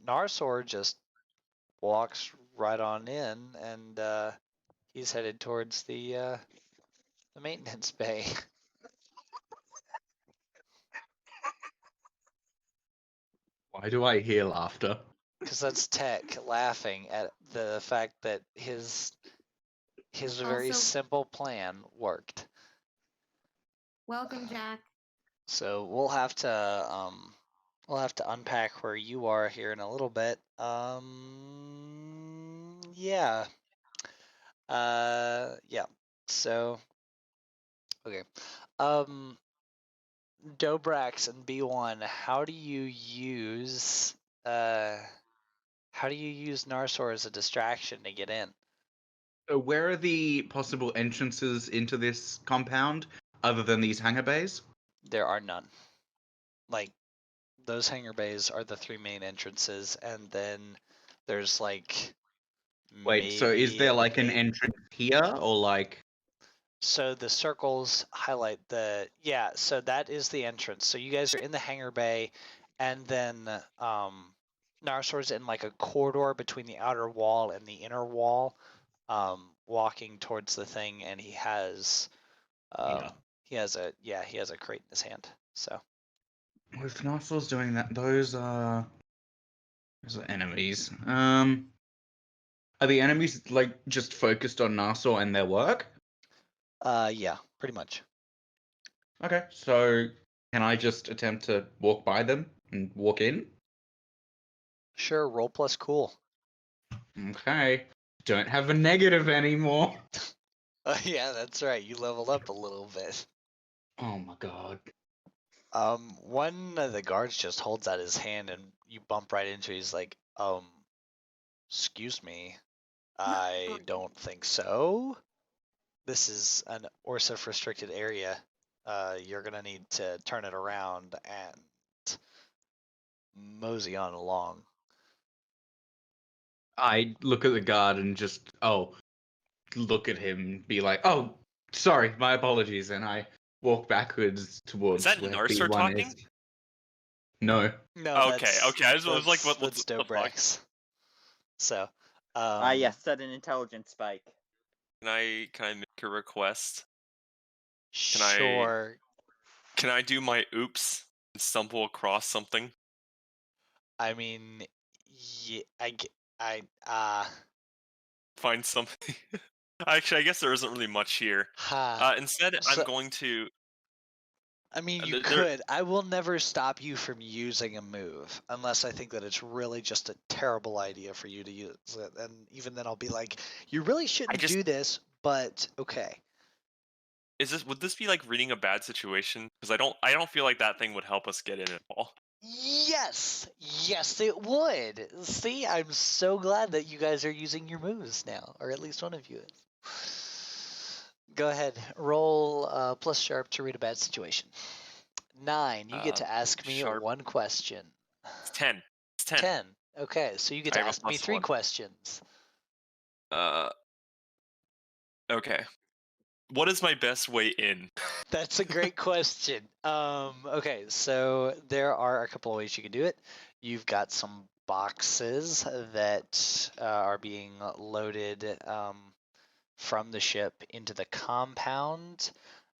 [SPEAKER 2] Narsor just walks right on in, and he's headed towards the maintenance bay.
[SPEAKER 1] Why do I hear laughter?
[SPEAKER 2] Because that's Tech laughing at the fact that his very
[SPEAKER 6] Also-
[SPEAKER 2] simple plan worked.
[SPEAKER 6] Welcome, Jack.
[SPEAKER 2] So we'll have to unpack where you are here in a little bit. Yeah. Yeah. So okay. Dobrax and B1, how do you use Narsor as a distraction to get in?
[SPEAKER 1] So where are the possible entrances into this compound other than these hangar bays?
[SPEAKER 2] There are none. Like, those hangar bays are the 3 main entrances, and then there's like
[SPEAKER 1] Wait, so is there like an
[SPEAKER 2] maybe
[SPEAKER 1] entrance here or like
[SPEAKER 2] so the circles highlight so that is the entrance. So you guys are in the hangar bay, and then Narsor's in like a corridor between the outer wall and the inner wall, walking towards the thing, and he has
[SPEAKER 1] Yeah.
[SPEAKER 2] he has a crate in his hand. So
[SPEAKER 1] if Narsor's doing that, those are enemies. Are the enemies like just focused on Narsor and their work?
[SPEAKER 2] yeah, pretty much.
[SPEAKER 1] Okay, so can I just attempt to walk by them and walk in?
[SPEAKER 2] Sure, roll plus cool.
[SPEAKER 1] Okay. Don't have a negative anymore.
[SPEAKER 2] Yeah, that's right. You leveled up a little bit.
[SPEAKER 1] Oh my god.
[SPEAKER 2] One of the guards just holds out his hand and you bump right into it. He's like, excuse me, I don't think so. This is an Orsif restricted area. You're gonna need to turn it around and mosey on along.
[SPEAKER 1] I look at the guard and just look at him and be like, "Oh, sorry, my apologies," and I walk backwards towards
[SPEAKER 3] Is that
[SPEAKER 1] where
[SPEAKER 3] Narsor
[SPEAKER 1] B1
[SPEAKER 3] talking?
[SPEAKER 1] is. No.
[SPEAKER 2] No,
[SPEAKER 3] Okay, okay. I was like, what
[SPEAKER 2] that's
[SPEAKER 3] the fuck?
[SPEAKER 2] Dobrax. So,
[SPEAKER 4] yes, set an intelligence spike.
[SPEAKER 3] Can I make a request?
[SPEAKER 2] Sure.
[SPEAKER 3] Can I do my oops and stumble across something?
[SPEAKER 2] I mean, yeah,
[SPEAKER 3] Find something. Actually, I guess there isn't really much here. Instead,
[SPEAKER 2] So-
[SPEAKER 3] I'm going to.
[SPEAKER 2] I mean, you
[SPEAKER 3] there-
[SPEAKER 2] could. I will never stop you from using a move unless I think that it's really just a terrible idea for you to use it. And even then, I'll be like, you really shouldn't do this, but okay.
[SPEAKER 3] Would this be like reading a bad situation? Because I don't feel like that thing would help us get in at all.
[SPEAKER 2] Yes, it would. See, I'm so glad that you guys are using your moves now, or at least one of you is. Go ahead, roll plus sharp to read a bad situation. 9. You get to ask me
[SPEAKER 3] sharp.
[SPEAKER 2] 1 question.
[SPEAKER 3] It's 10. It's 10.
[SPEAKER 2] 10. Okay, so you get
[SPEAKER 3] I
[SPEAKER 2] to
[SPEAKER 3] have a
[SPEAKER 2] ask me
[SPEAKER 3] plus
[SPEAKER 2] 3
[SPEAKER 3] 1.
[SPEAKER 2] questions.
[SPEAKER 3] Okay. What is my best way in?
[SPEAKER 2] That's a great question. Okay, so there are a couple of ways you can do it. You've got some boxes that are being loaded from the ship into the compound.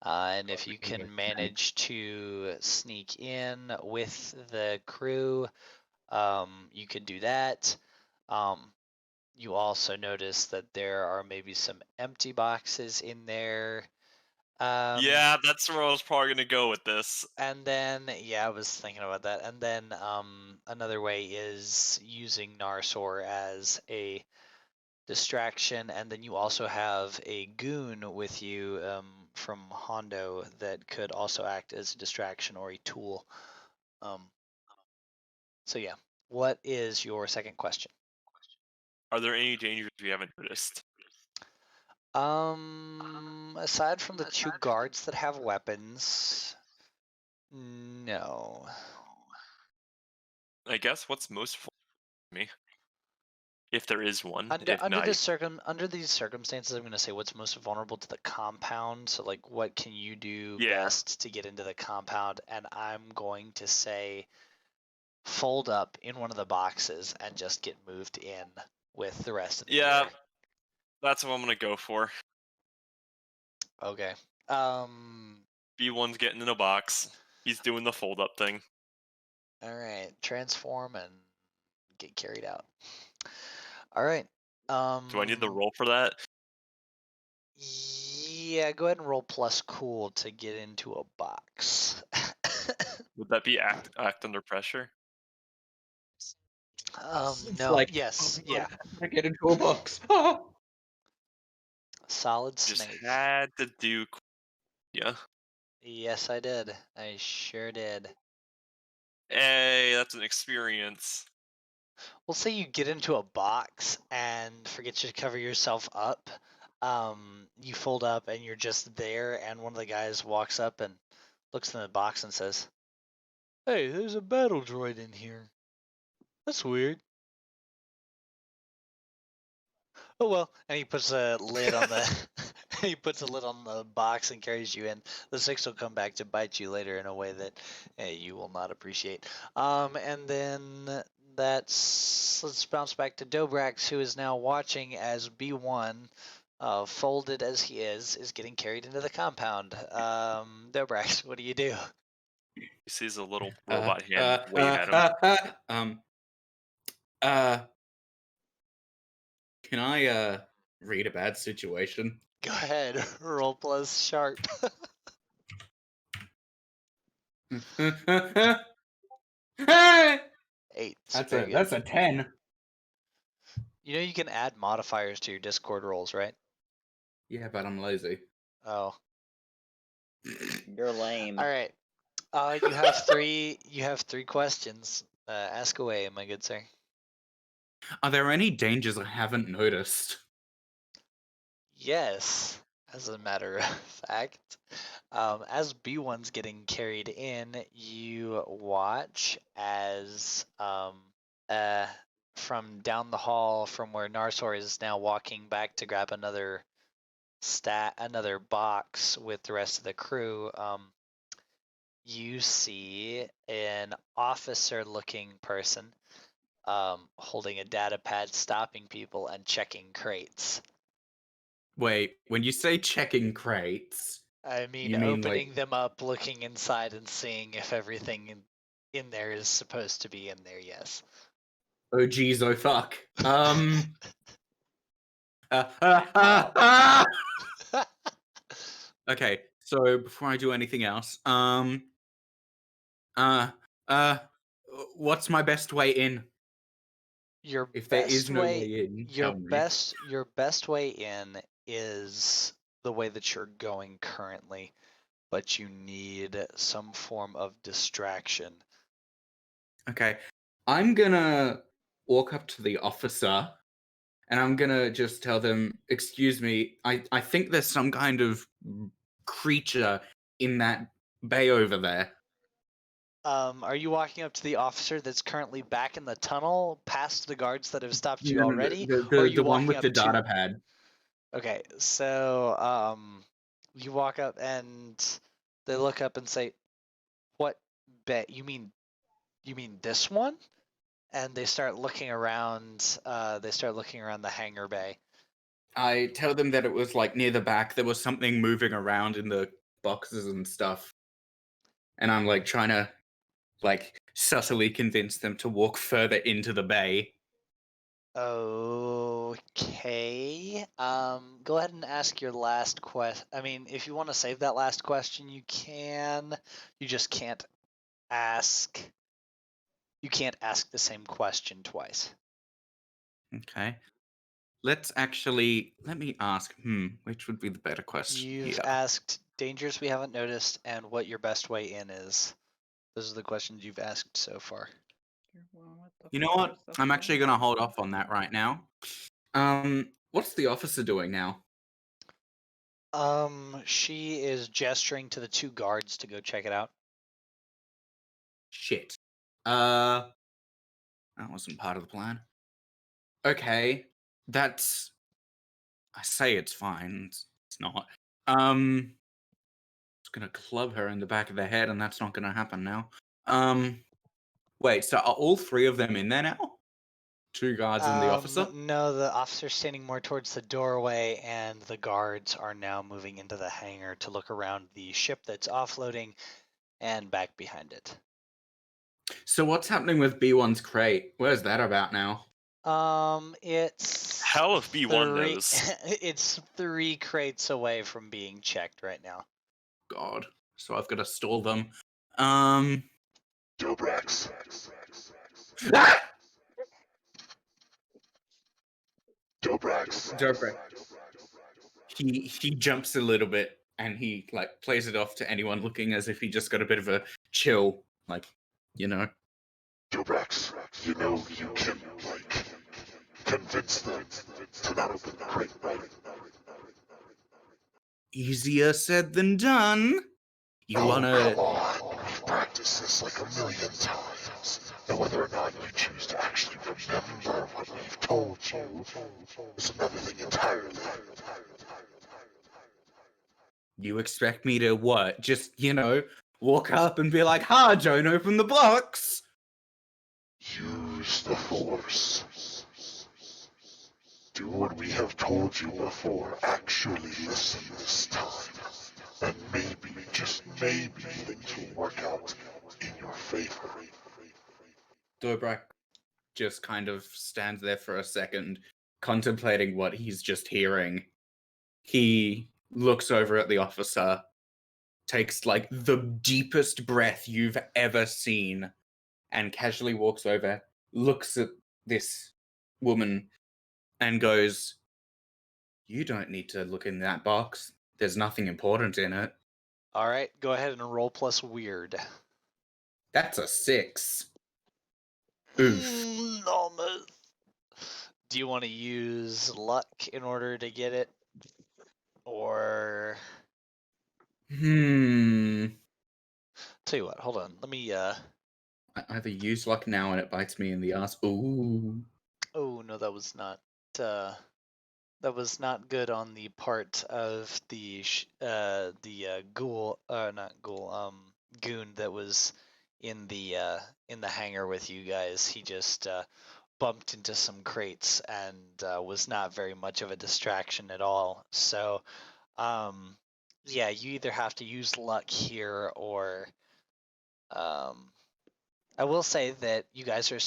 [SPEAKER 2] And if you can manage to sneak in with the crew, you can do that. You also notice that there are maybe some empty boxes in there.
[SPEAKER 3] Yeah, that's where I was probably going to go with this.
[SPEAKER 2] And then, yeah, I was thinking about that. And then another way is using Narsor as a distraction. And then you also have a goon with you from Hondo that could also act as a distraction or a tool. So, yeah, what is your second question?
[SPEAKER 3] Are there any dangers we haven't noticed?
[SPEAKER 2] Aside from the 2 guards that have weapons, no.
[SPEAKER 3] I guess what's most for me, if there is one,
[SPEAKER 2] Under
[SPEAKER 3] at night.
[SPEAKER 2] under these circumstances, I'm going to say what's most vulnerable to the compound. So, like, what can you do
[SPEAKER 3] Yeah.
[SPEAKER 2] best to get into the compound? And I'm going to say fold up in one of the boxes and just get moved in with the rest of the gear.
[SPEAKER 3] That's what I'm going to go for.
[SPEAKER 2] Okay.
[SPEAKER 3] B1's getting in a box. He's doing the fold up thing.
[SPEAKER 2] All right. Transform and get carried out. All right.
[SPEAKER 3] Do I need the roll for that?
[SPEAKER 2] Yeah, go ahead and roll plus cool to get into a box.
[SPEAKER 3] Would that be act under pressure?
[SPEAKER 1] It's
[SPEAKER 2] No.
[SPEAKER 1] like,
[SPEAKER 2] Yes.
[SPEAKER 1] oh my
[SPEAKER 2] Yeah.
[SPEAKER 1] God, I get into a box. Ah!
[SPEAKER 2] Solid
[SPEAKER 3] Just
[SPEAKER 2] snake.
[SPEAKER 3] had to do. Yeah.
[SPEAKER 2] Yes, I did. I sure did.
[SPEAKER 3] Hey, that's an experience.
[SPEAKER 2] We'll say you get into a box and forget to cover yourself up. You fold up and you're just there, and one of the guys walks up and looks in the box and says, "Hey, there's a battle droid in here. That's weird." Oh well, and he puts a lid on the he puts a lid on the box and carries you in. The six will come back to bite you later in a way that you will not appreciate. And then let's bounce back to Dobrax, who is now watching as B1, folded as he is getting carried into the compound. Dobrax, what do you do?
[SPEAKER 3] He sees a little robot hand wave at him.
[SPEAKER 1] Can I read a bad situation?
[SPEAKER 2] Go ahead, roll plus sharp. 8. Very good.
[SPEAKER 1] That's a 10.
[SPEAKER 2] You know you can add modifiers to your Discord rolls, right?
[SPEAKER 1] Yeah, but I'm lazy.
[SPEAKER 2] Oh.
[SPEAKER 5] You're lame.
[SPEAKER 2] All right. You have three. You have 3 questions. Ask away, my good sir.
[SPEAKER 1] Are there any dangers I haven't noticed?
[SPEAKER 2] Yes, as a matter of fact. As B1's getting carried in, you watch as from down the hall, from where Narsor is now walking back to grab another box with the rest of the crew. You see an officer-looking person holding a data pad, stopping people and checking crates.
[SPEAKER 1] Wait, when you say checking crates,
[SPEAKER 2] I mean,
[SPEAKER 1] you mean
[SPEAKER 2] opening
[SPEAKER 1] like...
[SPEAKER 2] them up, looking inside, and seeing if everything in there is supposed to be in there. Yes.
[SPEAKER 1] Oh geez, oh fuck. Okay, so before I do anything else, what's my best way in?
[SPEAKER 2] Your
[SPEAKER 1] If there
[SPEAKER 2] best
[SPEAKER 1] is no
[SPEAKER 2] way,
[SPEAKER 1] way in,
[SPEAKER 2] your
[SPEAKER 1] tell me.
[SPEAKER 2] best way in is the way that you're going currently, but you need some form of distraction.
[SPEAKER 1] Okay, I'm gonna walk up to the officer and I'm gonna just tell them, excuse me, I think there's some kind of creature in that bay over there.
[SPEAKER 2] Are you walking up to the officer that's currently back in the tunnel, past the guards that have stopped you
[SPEAKER 1] No,
[SPEAKER 2] already?
[SPEAKER 1] the,
[SPEAKER 2] or are
[SPEAKER 1] the,
[SPEAKER 2] you
[SPEAKER 1] the one
[SPEAKER 2] walking
[SPEAKER 1] with
[SPEAKER 2] up
[SPEAKER 1] the
[SPEAKER 2] to...
[SPEAKER 1] data pad.
[SPEAKER 2] Okay, so you walk up and they look up and say, "What bet? You mean this one?" And they start looking around. They start looking around the hangar bay.
[SPEAKER 1] I tell them that it was like near the back. There was something moving around in the boxes and stuff. And I'm like trying to like subtly convince them to walk further into the bay.
[SPEAKER 2] Okay. Go ahead and ask your last question. I mean, if you want to save that last question, you can. You just can't ask. You can't ask the same question twice.
[SPEAKER 1] Okay. Let me ask, which would be the better question
[SPEAKER 2] You've
[SPEAKER 1] here?
[SPEAKER 2] asked dangers we haven't noticed and what your best way in is. Those are the questions you've asked so far.
[SPEAKER 1] You know what? I'm actually going to hold off on that right now. What's the officer doing now?
[SPEAKER 2] She is gesturing to the 2 guards to go check it out.
[SPEAKER 1] Shit. That wasn't part of the plan. Okay, I say it's fine. It's not. It's gonna club her in the back of the head, and that's not gonna happen now. Wait, so are all 3 of them in there now? 2 guards and the officer?
[SPEAKER 2] No, the officer's standing more towards the doorway, and the guards are now moving into the hangar to look around the ship that's offloading and back behind it.
[SPEAKER 1] So what's happening with B1's crate? Where's that about now?
[SPEAKER 2] It's
[SPEAKER 3] Hell if B1 knows.
[SPEAKER 2] It's 3 crates away from being checked right now.
[SPEAKER 1] God. So I've got to stall them.
[SPEAKER 7] Dobrax.
[SPEAKER 1] Ah!
[SPEAKER 7] Dobrax.
[SPEAKER 1] Dobrak. He jumps a little bit and he like plays it off to anyone looking as if he just got a bit of a chill, like, you know.
[SPEAKER 7] Dobrax, you know you can, convince them to not open the crate, right?
[SPEAKER 1] Easier said than done. You
[SPEAKER 7] Oh,
[SPEAKER 1] wanna...
[SPEAKER 7] come on. We've practiced this like a million times. And whether or not you choose to actually remember what we've told you is another thing entirely.
[SPEAKER 1] You expect me to what? Just, walk up and be like, "Ha, don't open the box."
[SPEAKER 7] Use the Force. Do what we have told you before. Actually listen this time. And maybe, just maybe, things will work out in your favor.
[SPEAKER 1] Dobrak just kind of stands there for a second, contemplating what he's just hearing. He looks over at the officer, takes like the deepest breath you've ever seen, and casually walks over, looks at this woman, and goes, "You don't need to look in that box. There's nothing important in it."
[SPEAKER 2] All right, go ahead and roll plus weird.
[SPEAKER 1] That's a 6. Oof.
[SPEAKER 2] Almost. Do you want to use luck in order to get it? Or... Tell you what, hold on. Let me,
[SPEAKER 1] I either use luck now and it bites me in the ass. Ooh.
[SPEAKER 2] Oh, no, that was not good on the part of the goon that was in the hangar with you guys. He just bumped into some crates and was not very much of a distraction at all. So, yeah, you either have to use luck here or, I will say that you guys are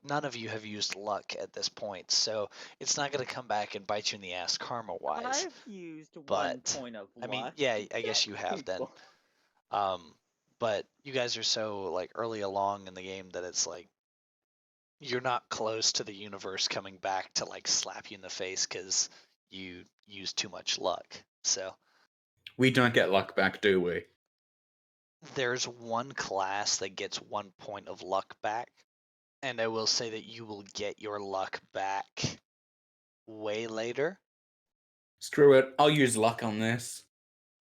[SPEAKER 2] none of you have used luck at this point, so it's not going to come back and bite you in the ass karma-wise.
[SPEAKER 4] I've used one
[SPEAKER 2] But,
[SPEAKER 4] point of luck.
[SPEAKER 2] I mean, yeah, I guess you have then. But you guys are so early along in the game that it's you're not close to the universe coming back to slap you in the face because you used too much luck. So
[SPEAKER 1] We don't get luck back, do we?
[SPEAKER 2] there's one class that gets 1 point of luck back, and I will say that you will get your luck back way later.
[SPEAKER 1] Screw it. I'll use luck on this.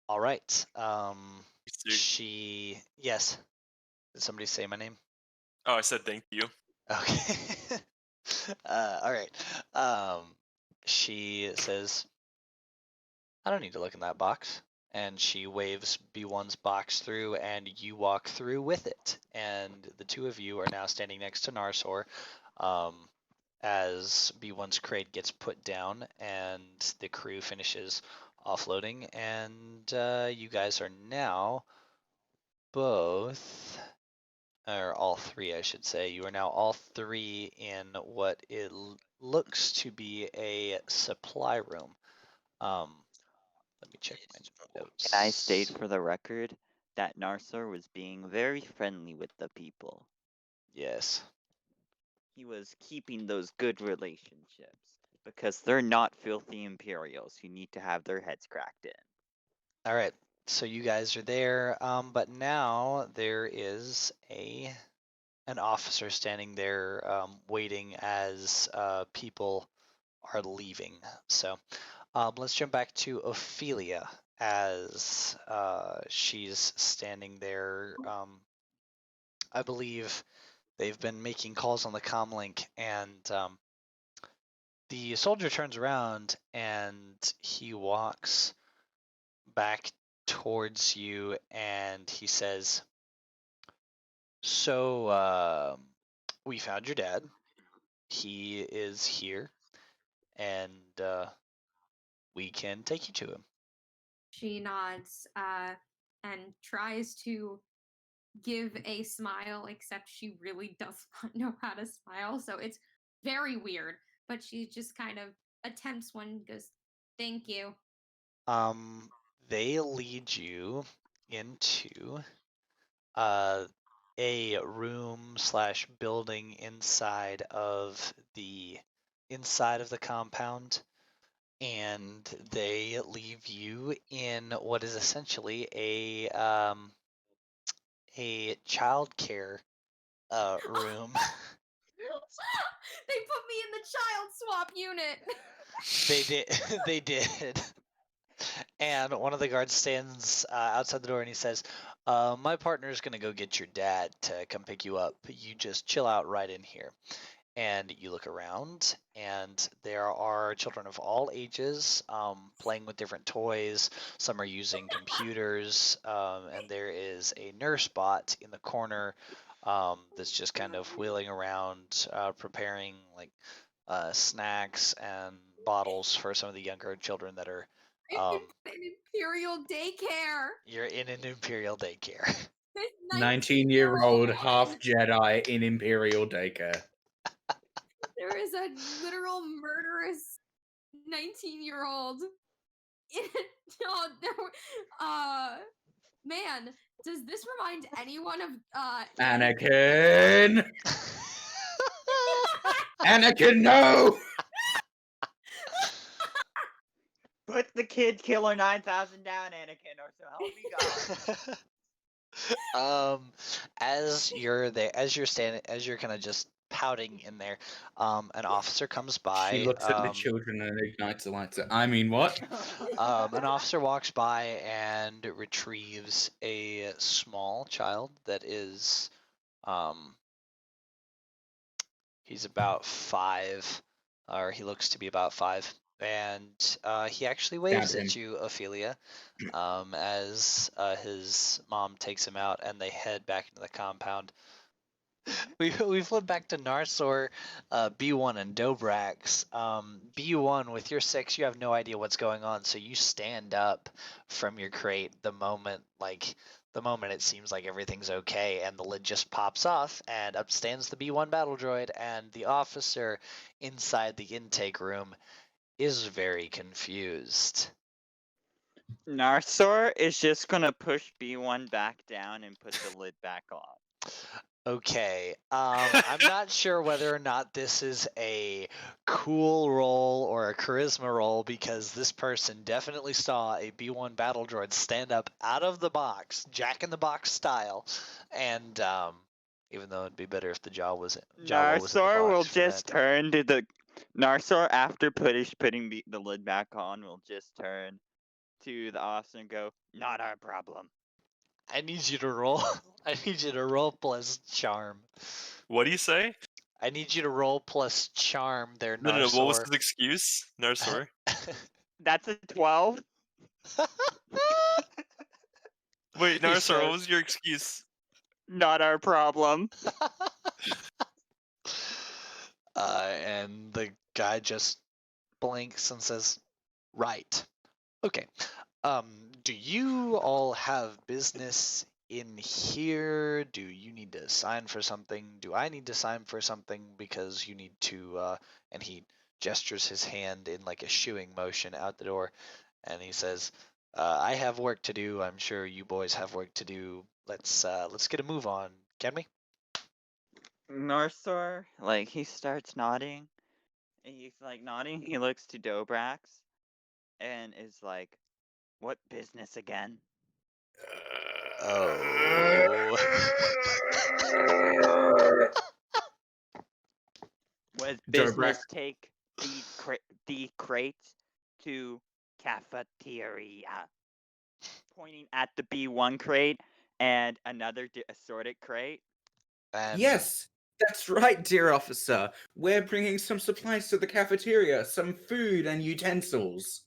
[SPEAKER 2] All right. Yes. Did somebody say my name?
[SPEAKER 3] Oh, I said thank you.
[SPEAKER 2] Okay. All right. She says, "I don't need to look in that box." And she waves B1's box through, and you walk through with it. And the two of you are now standing next to Narsor as B1's crate gets put down and the crew finishes offloading. And you guys are now both, or all three, I should say. You are now all three in what it looks to be a supply room. Let me check my notes.
[SPEAKER 4] Can I state for the record that Narsor was being very friendly with the people?
[SPEAKER 2] Yes.
[SPEAKER 4] He was keeping those good relationships because they're not filthy Imperials who need to have their heads cracked in.
[SPEAKER 2] All right. So you guys are there, but now there is an officer standing there waiting as people are leaving. So let's jump back to Ophelia as she's standing there. I believe they've been making calls on the comlink, and the soldier turns around and he walks back towards you and he says, "So, we found your dad. He is here, and we can take you to him."
[SPEAKER 6] She nods and tries to give a smile, except she really does not know how to smile, so it's very weird. But she just kind of attempts one, goes, "Thank you."
[SPEAKER 2] They lead you into a room/building inside of the compound, and they leave you in what is essentially a childcare room.
[SPEAKER 6] They put me in the child swap unit.
[SPEAKER 2] They did. They did. And one of the guards stands outside the door and he says, my partner's going to go get your dad to come pick you up. You just chill out right in here. And you look around, and there are children of all ages playing with different toys. Some are using computers, and there is a nurse bot in the corner that's just kind of wheeling around, preparing like snacks and bottles for some of the younger children that are.
[SPEAKER 6] An Imperial daycare.
[SPEAKER 2] You're in an Imperial daycare.
[SPEAKER 1] 19-year-old half Jedi in Imperial daycare.
[SPEAKER 6] There is a literal murderous 19-year-old. Man, does this remind anyone of
[SPEAKER 1] Anakin? Anakin, no!
[SPEAKER 4] Put the kid killer 9000 down, Anakin, or so help me God.
[SPEAKER 2] As you're there, as you're kind of just pouting in there, an officer comes by.
[SPEAKER 1] She looks at the children and ignites the lights. I mean, what?
[SPEAKER 2] An officer walks by and retrieves a small child that is, he's about 5, or he looks to be about 5, and he actually waves at you, Ophelia, as his mom takes him out and they head back into the compound. We flip back to Narsor, B1, and Dobrax. B1, with your 6, you have no idea what's going on, so you stand up from your crate the moment it seems like everything's okay, and the lid just pops off, and up stands the B1 battle droid, and the officer inside the intake room is very confused.
[SPEAKER 4] Narsor is just gonna push B1 back down and put the lid back on.
[SPEAKER 2] Okay, I'm not sure whether or not this is a cool roll or a charisma roll, because this person definitely saw a B1 battle droid stand up out of the box, Jack-in-the-Box style, and even though it'd be better if the Jawa was in the box.
[SPEAKER 4] Narsor will just turn to the... Narsor, after putting the lid back on, will just turn to the officer and go, "Not our problem."
[SPEAKER 2] I need you to roll. I need you to roll plus charm.
[SPEAKER 3] What do you say?
[SPEAKER 2] I need you to roll plus charm there, Narsor.
[SPEAKER 3] No. What was his excuse, Narsor?
[SPEAKER 4] That's a 12.
[SPEAKER 3] Wait, Narsor, what was your excuse?
[SPEAKER 4] Not our problem.
[SPEAKER 2] And the guy just blinks and says, "Right. Okay. Do you all have business in here? Do you need to sign for something? Do I need to sign for something? Because you need to," and he gestures his hand in like a shooing motion out the door, and he says, "I have work to do. I'm sure you boys have work to do. Let's get a move on, can we?"
[SPEAKER 4] Narsor, he starts nodding, and he's nodding. He looks to Dobrax, and is like, "What business again?"
[SPEAKER 2] Oh.
[SPEAKER 4] Was business take the crates to cafeteria? Pointing at the B1 crate and another assorted crate.
[SPEAKER 1] Yes, that's right, dear officer. We're bringing some supplies to the cafeteria, some food and utensils.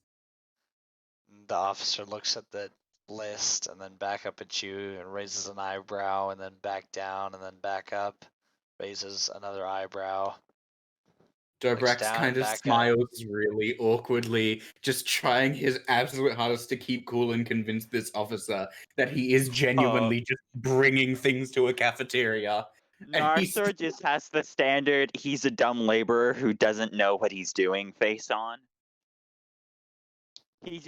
[SPEAKER 2] The officer looks at the list and then back up at you and raises an eyebrow and then back down and then back up, raises another eyebrow.
[SPEAKER 1] Dobrax kind of smiles really awkwardly, just trying his absolute hardest to keep cool and convince this officer that he is genuinely just bringing things to a cafeteria.
[SPEAKER 4] Narsor just has the standard "he's a dumb laborer who doesn't know what he's doing" face on. He's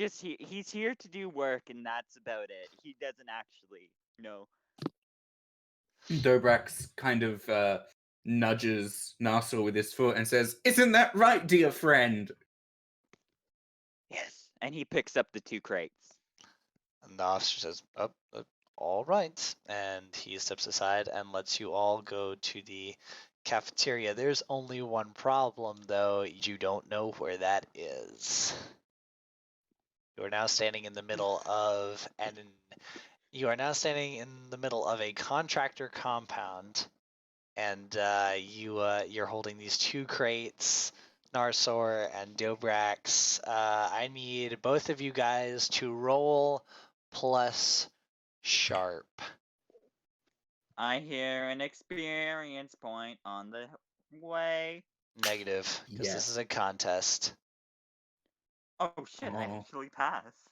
[SPEAKER 4] here to do work, and that's about it. He doesn't actually know
[SPEAKER 1] Dobrax kind of nudges Narsor with his foot and says, "Isn't that right, dear friend?"
[SPEAKER 4] Yes. And he picks up the 2 crates.
[SPEAKER 2] And the officer says, all right. And he steps aside and lets you all go to the cafeteria. There's only one problem, though. You don't know where that is. You are now standing in the middle of a contractor compound, and you're holding these 2 crates, Narsor and Dobrax. I need both of you guys to roll plus sharp.
[SPEAKER 4] I hear an experience point on the way.
[SPEAKER 2] Negative, because
[SPEAKER 1] Yes.
[SPEAKER 2] this is a contest.
[SPEAKER 4] Oh shit, I
[SPEAKER 1] Oh.
[SPEAKER 4] actually passed.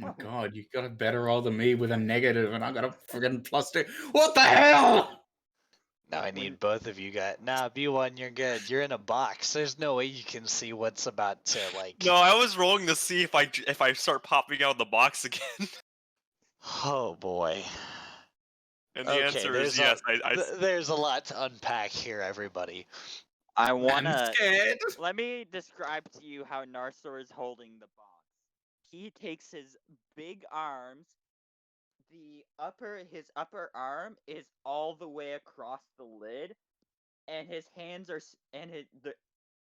[SPEAKER 1] Oh my god, you got a better roll than me with a negative, and I got a friggin' +2. What the hell?
[SPEAKER 2] Now I need both of you guys. Nah, B1, you're good. You're in a box. There's no way you can see what's about to, like...
[SPEAKER 3] No, I was rolling to see if I start popping out of the box again.
[SPEAKER 2] Oh, boy.
[SPEAKER 3] And the answer is yes.
[SPEAKER 2] There's a lot to unpack here, everybody.
[SPEAKER 4] I
[SPEAKER 1] I'm
[SPEAKER 4] wanna...
[SPEAKER 1] scared.
[SPEAKER 4] Let me describe to you how Narsor is holding the box. He takes his big arms, his upper arm is all the way across the lid, and his hands are, and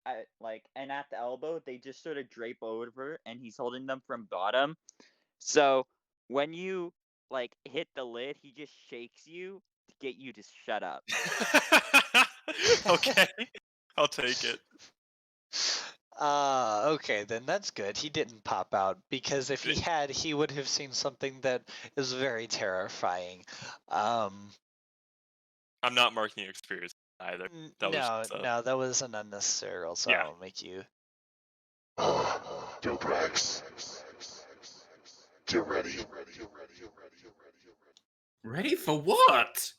[SPEAKER 4] and at the elbow, they just sort of drape over, and he's holding them from bottom. So when you, like, hit the lid, he just shakes you to get you to shut up.
[SPEAKER 3] Okay, I'll take it.
[SPEAKER 2] Okay, then that's good. He didn't pop out, because if he had, he would have seen something that is very terrifying.
[SPEAKER 3] I'm not marking experience either.
[SPEAKER 2] No, that was an unnecessary roll, so
[SPEAKER 3] Yeah.
[SPEAKER 2] I'll make you...
[SPEAKER 7] Dobrax, get ready.
[SPEAKER 1] Ready for what?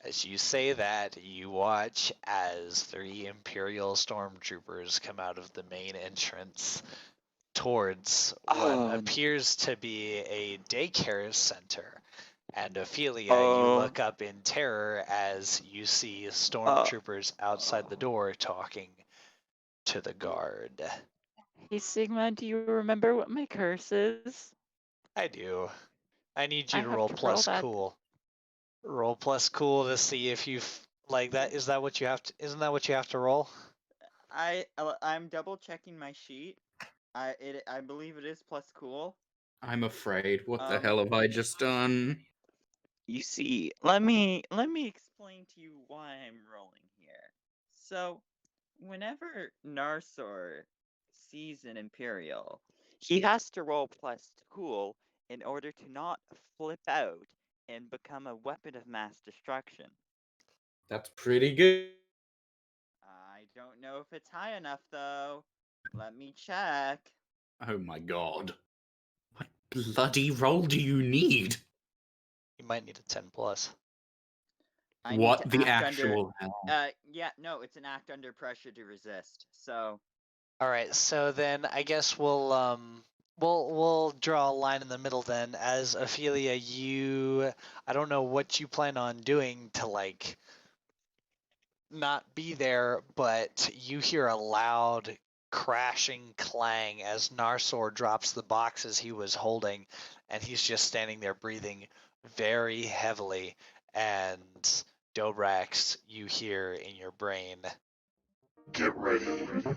[SPEAKER 2] As you say that, you watch as 3 Imperial stormtroopers come out of the main entrance towards what appears to be a daycare center. And Ophelia, you look up in terror as you see stormtroopers outside the door talking to the guard.
[SPEAKER 4] Hey Sigma, do you remember what my curse is?
[SPEAKER 2] I do. I need you to
[SPEAKER 4] have
[SPEAKER 2] roll
[SPEAKER 4] to roll
[SPEAKER 2] plus
[SPEAKER 4] that.
[SPEAKER 2] cool. Roll plus cool to see if you like that. Is that what you have to? Isn't that what you have to roll?
[SPEAKER 4] I'm double checking my sheet. I believe it is plus cool.
[SPEAKER 1] I'm afraid. What the hell have I just done?
[SPEAKER 4] You see, let me explain to you why I'm rolling here. So, whenever Narsor sees an Imperial, he has to roll plus cool in order to not flip out and become a weapon of mass destruction.
[SPEAKER 1] That's pretty good.
[SPEAKER 4] I don't know if it's high enough though. Let me check.
[SPEAKER 1] Oh my god. What bloody roll do you need?
[SPEAKER 2] You might need a 10 plus.
[SPEAKER 4] I
[SPEAKER 1] What
[SPEAKER 4] need to
[SPEAKER 1] the
[SPEAKER 4] act
[SPEAKER 1] actual
[SPEAKER 4] under,
[SPEAKER 1] hell?
[SPEAKER 4] yeah, no, it's an act under pressure to resist. So.
[SPEAKER 2] All right, so then I guess we'll draw a line in the middle then. As Ophelia, I don't know what you plan on doing to like not be there, but you hear a loud crashing clang as Narsor drops the boxes he was holding, and he's just standing there breathing very heavily. And Dobrax, you hear in your brain,
[SPEAKER 7] Get ready for that.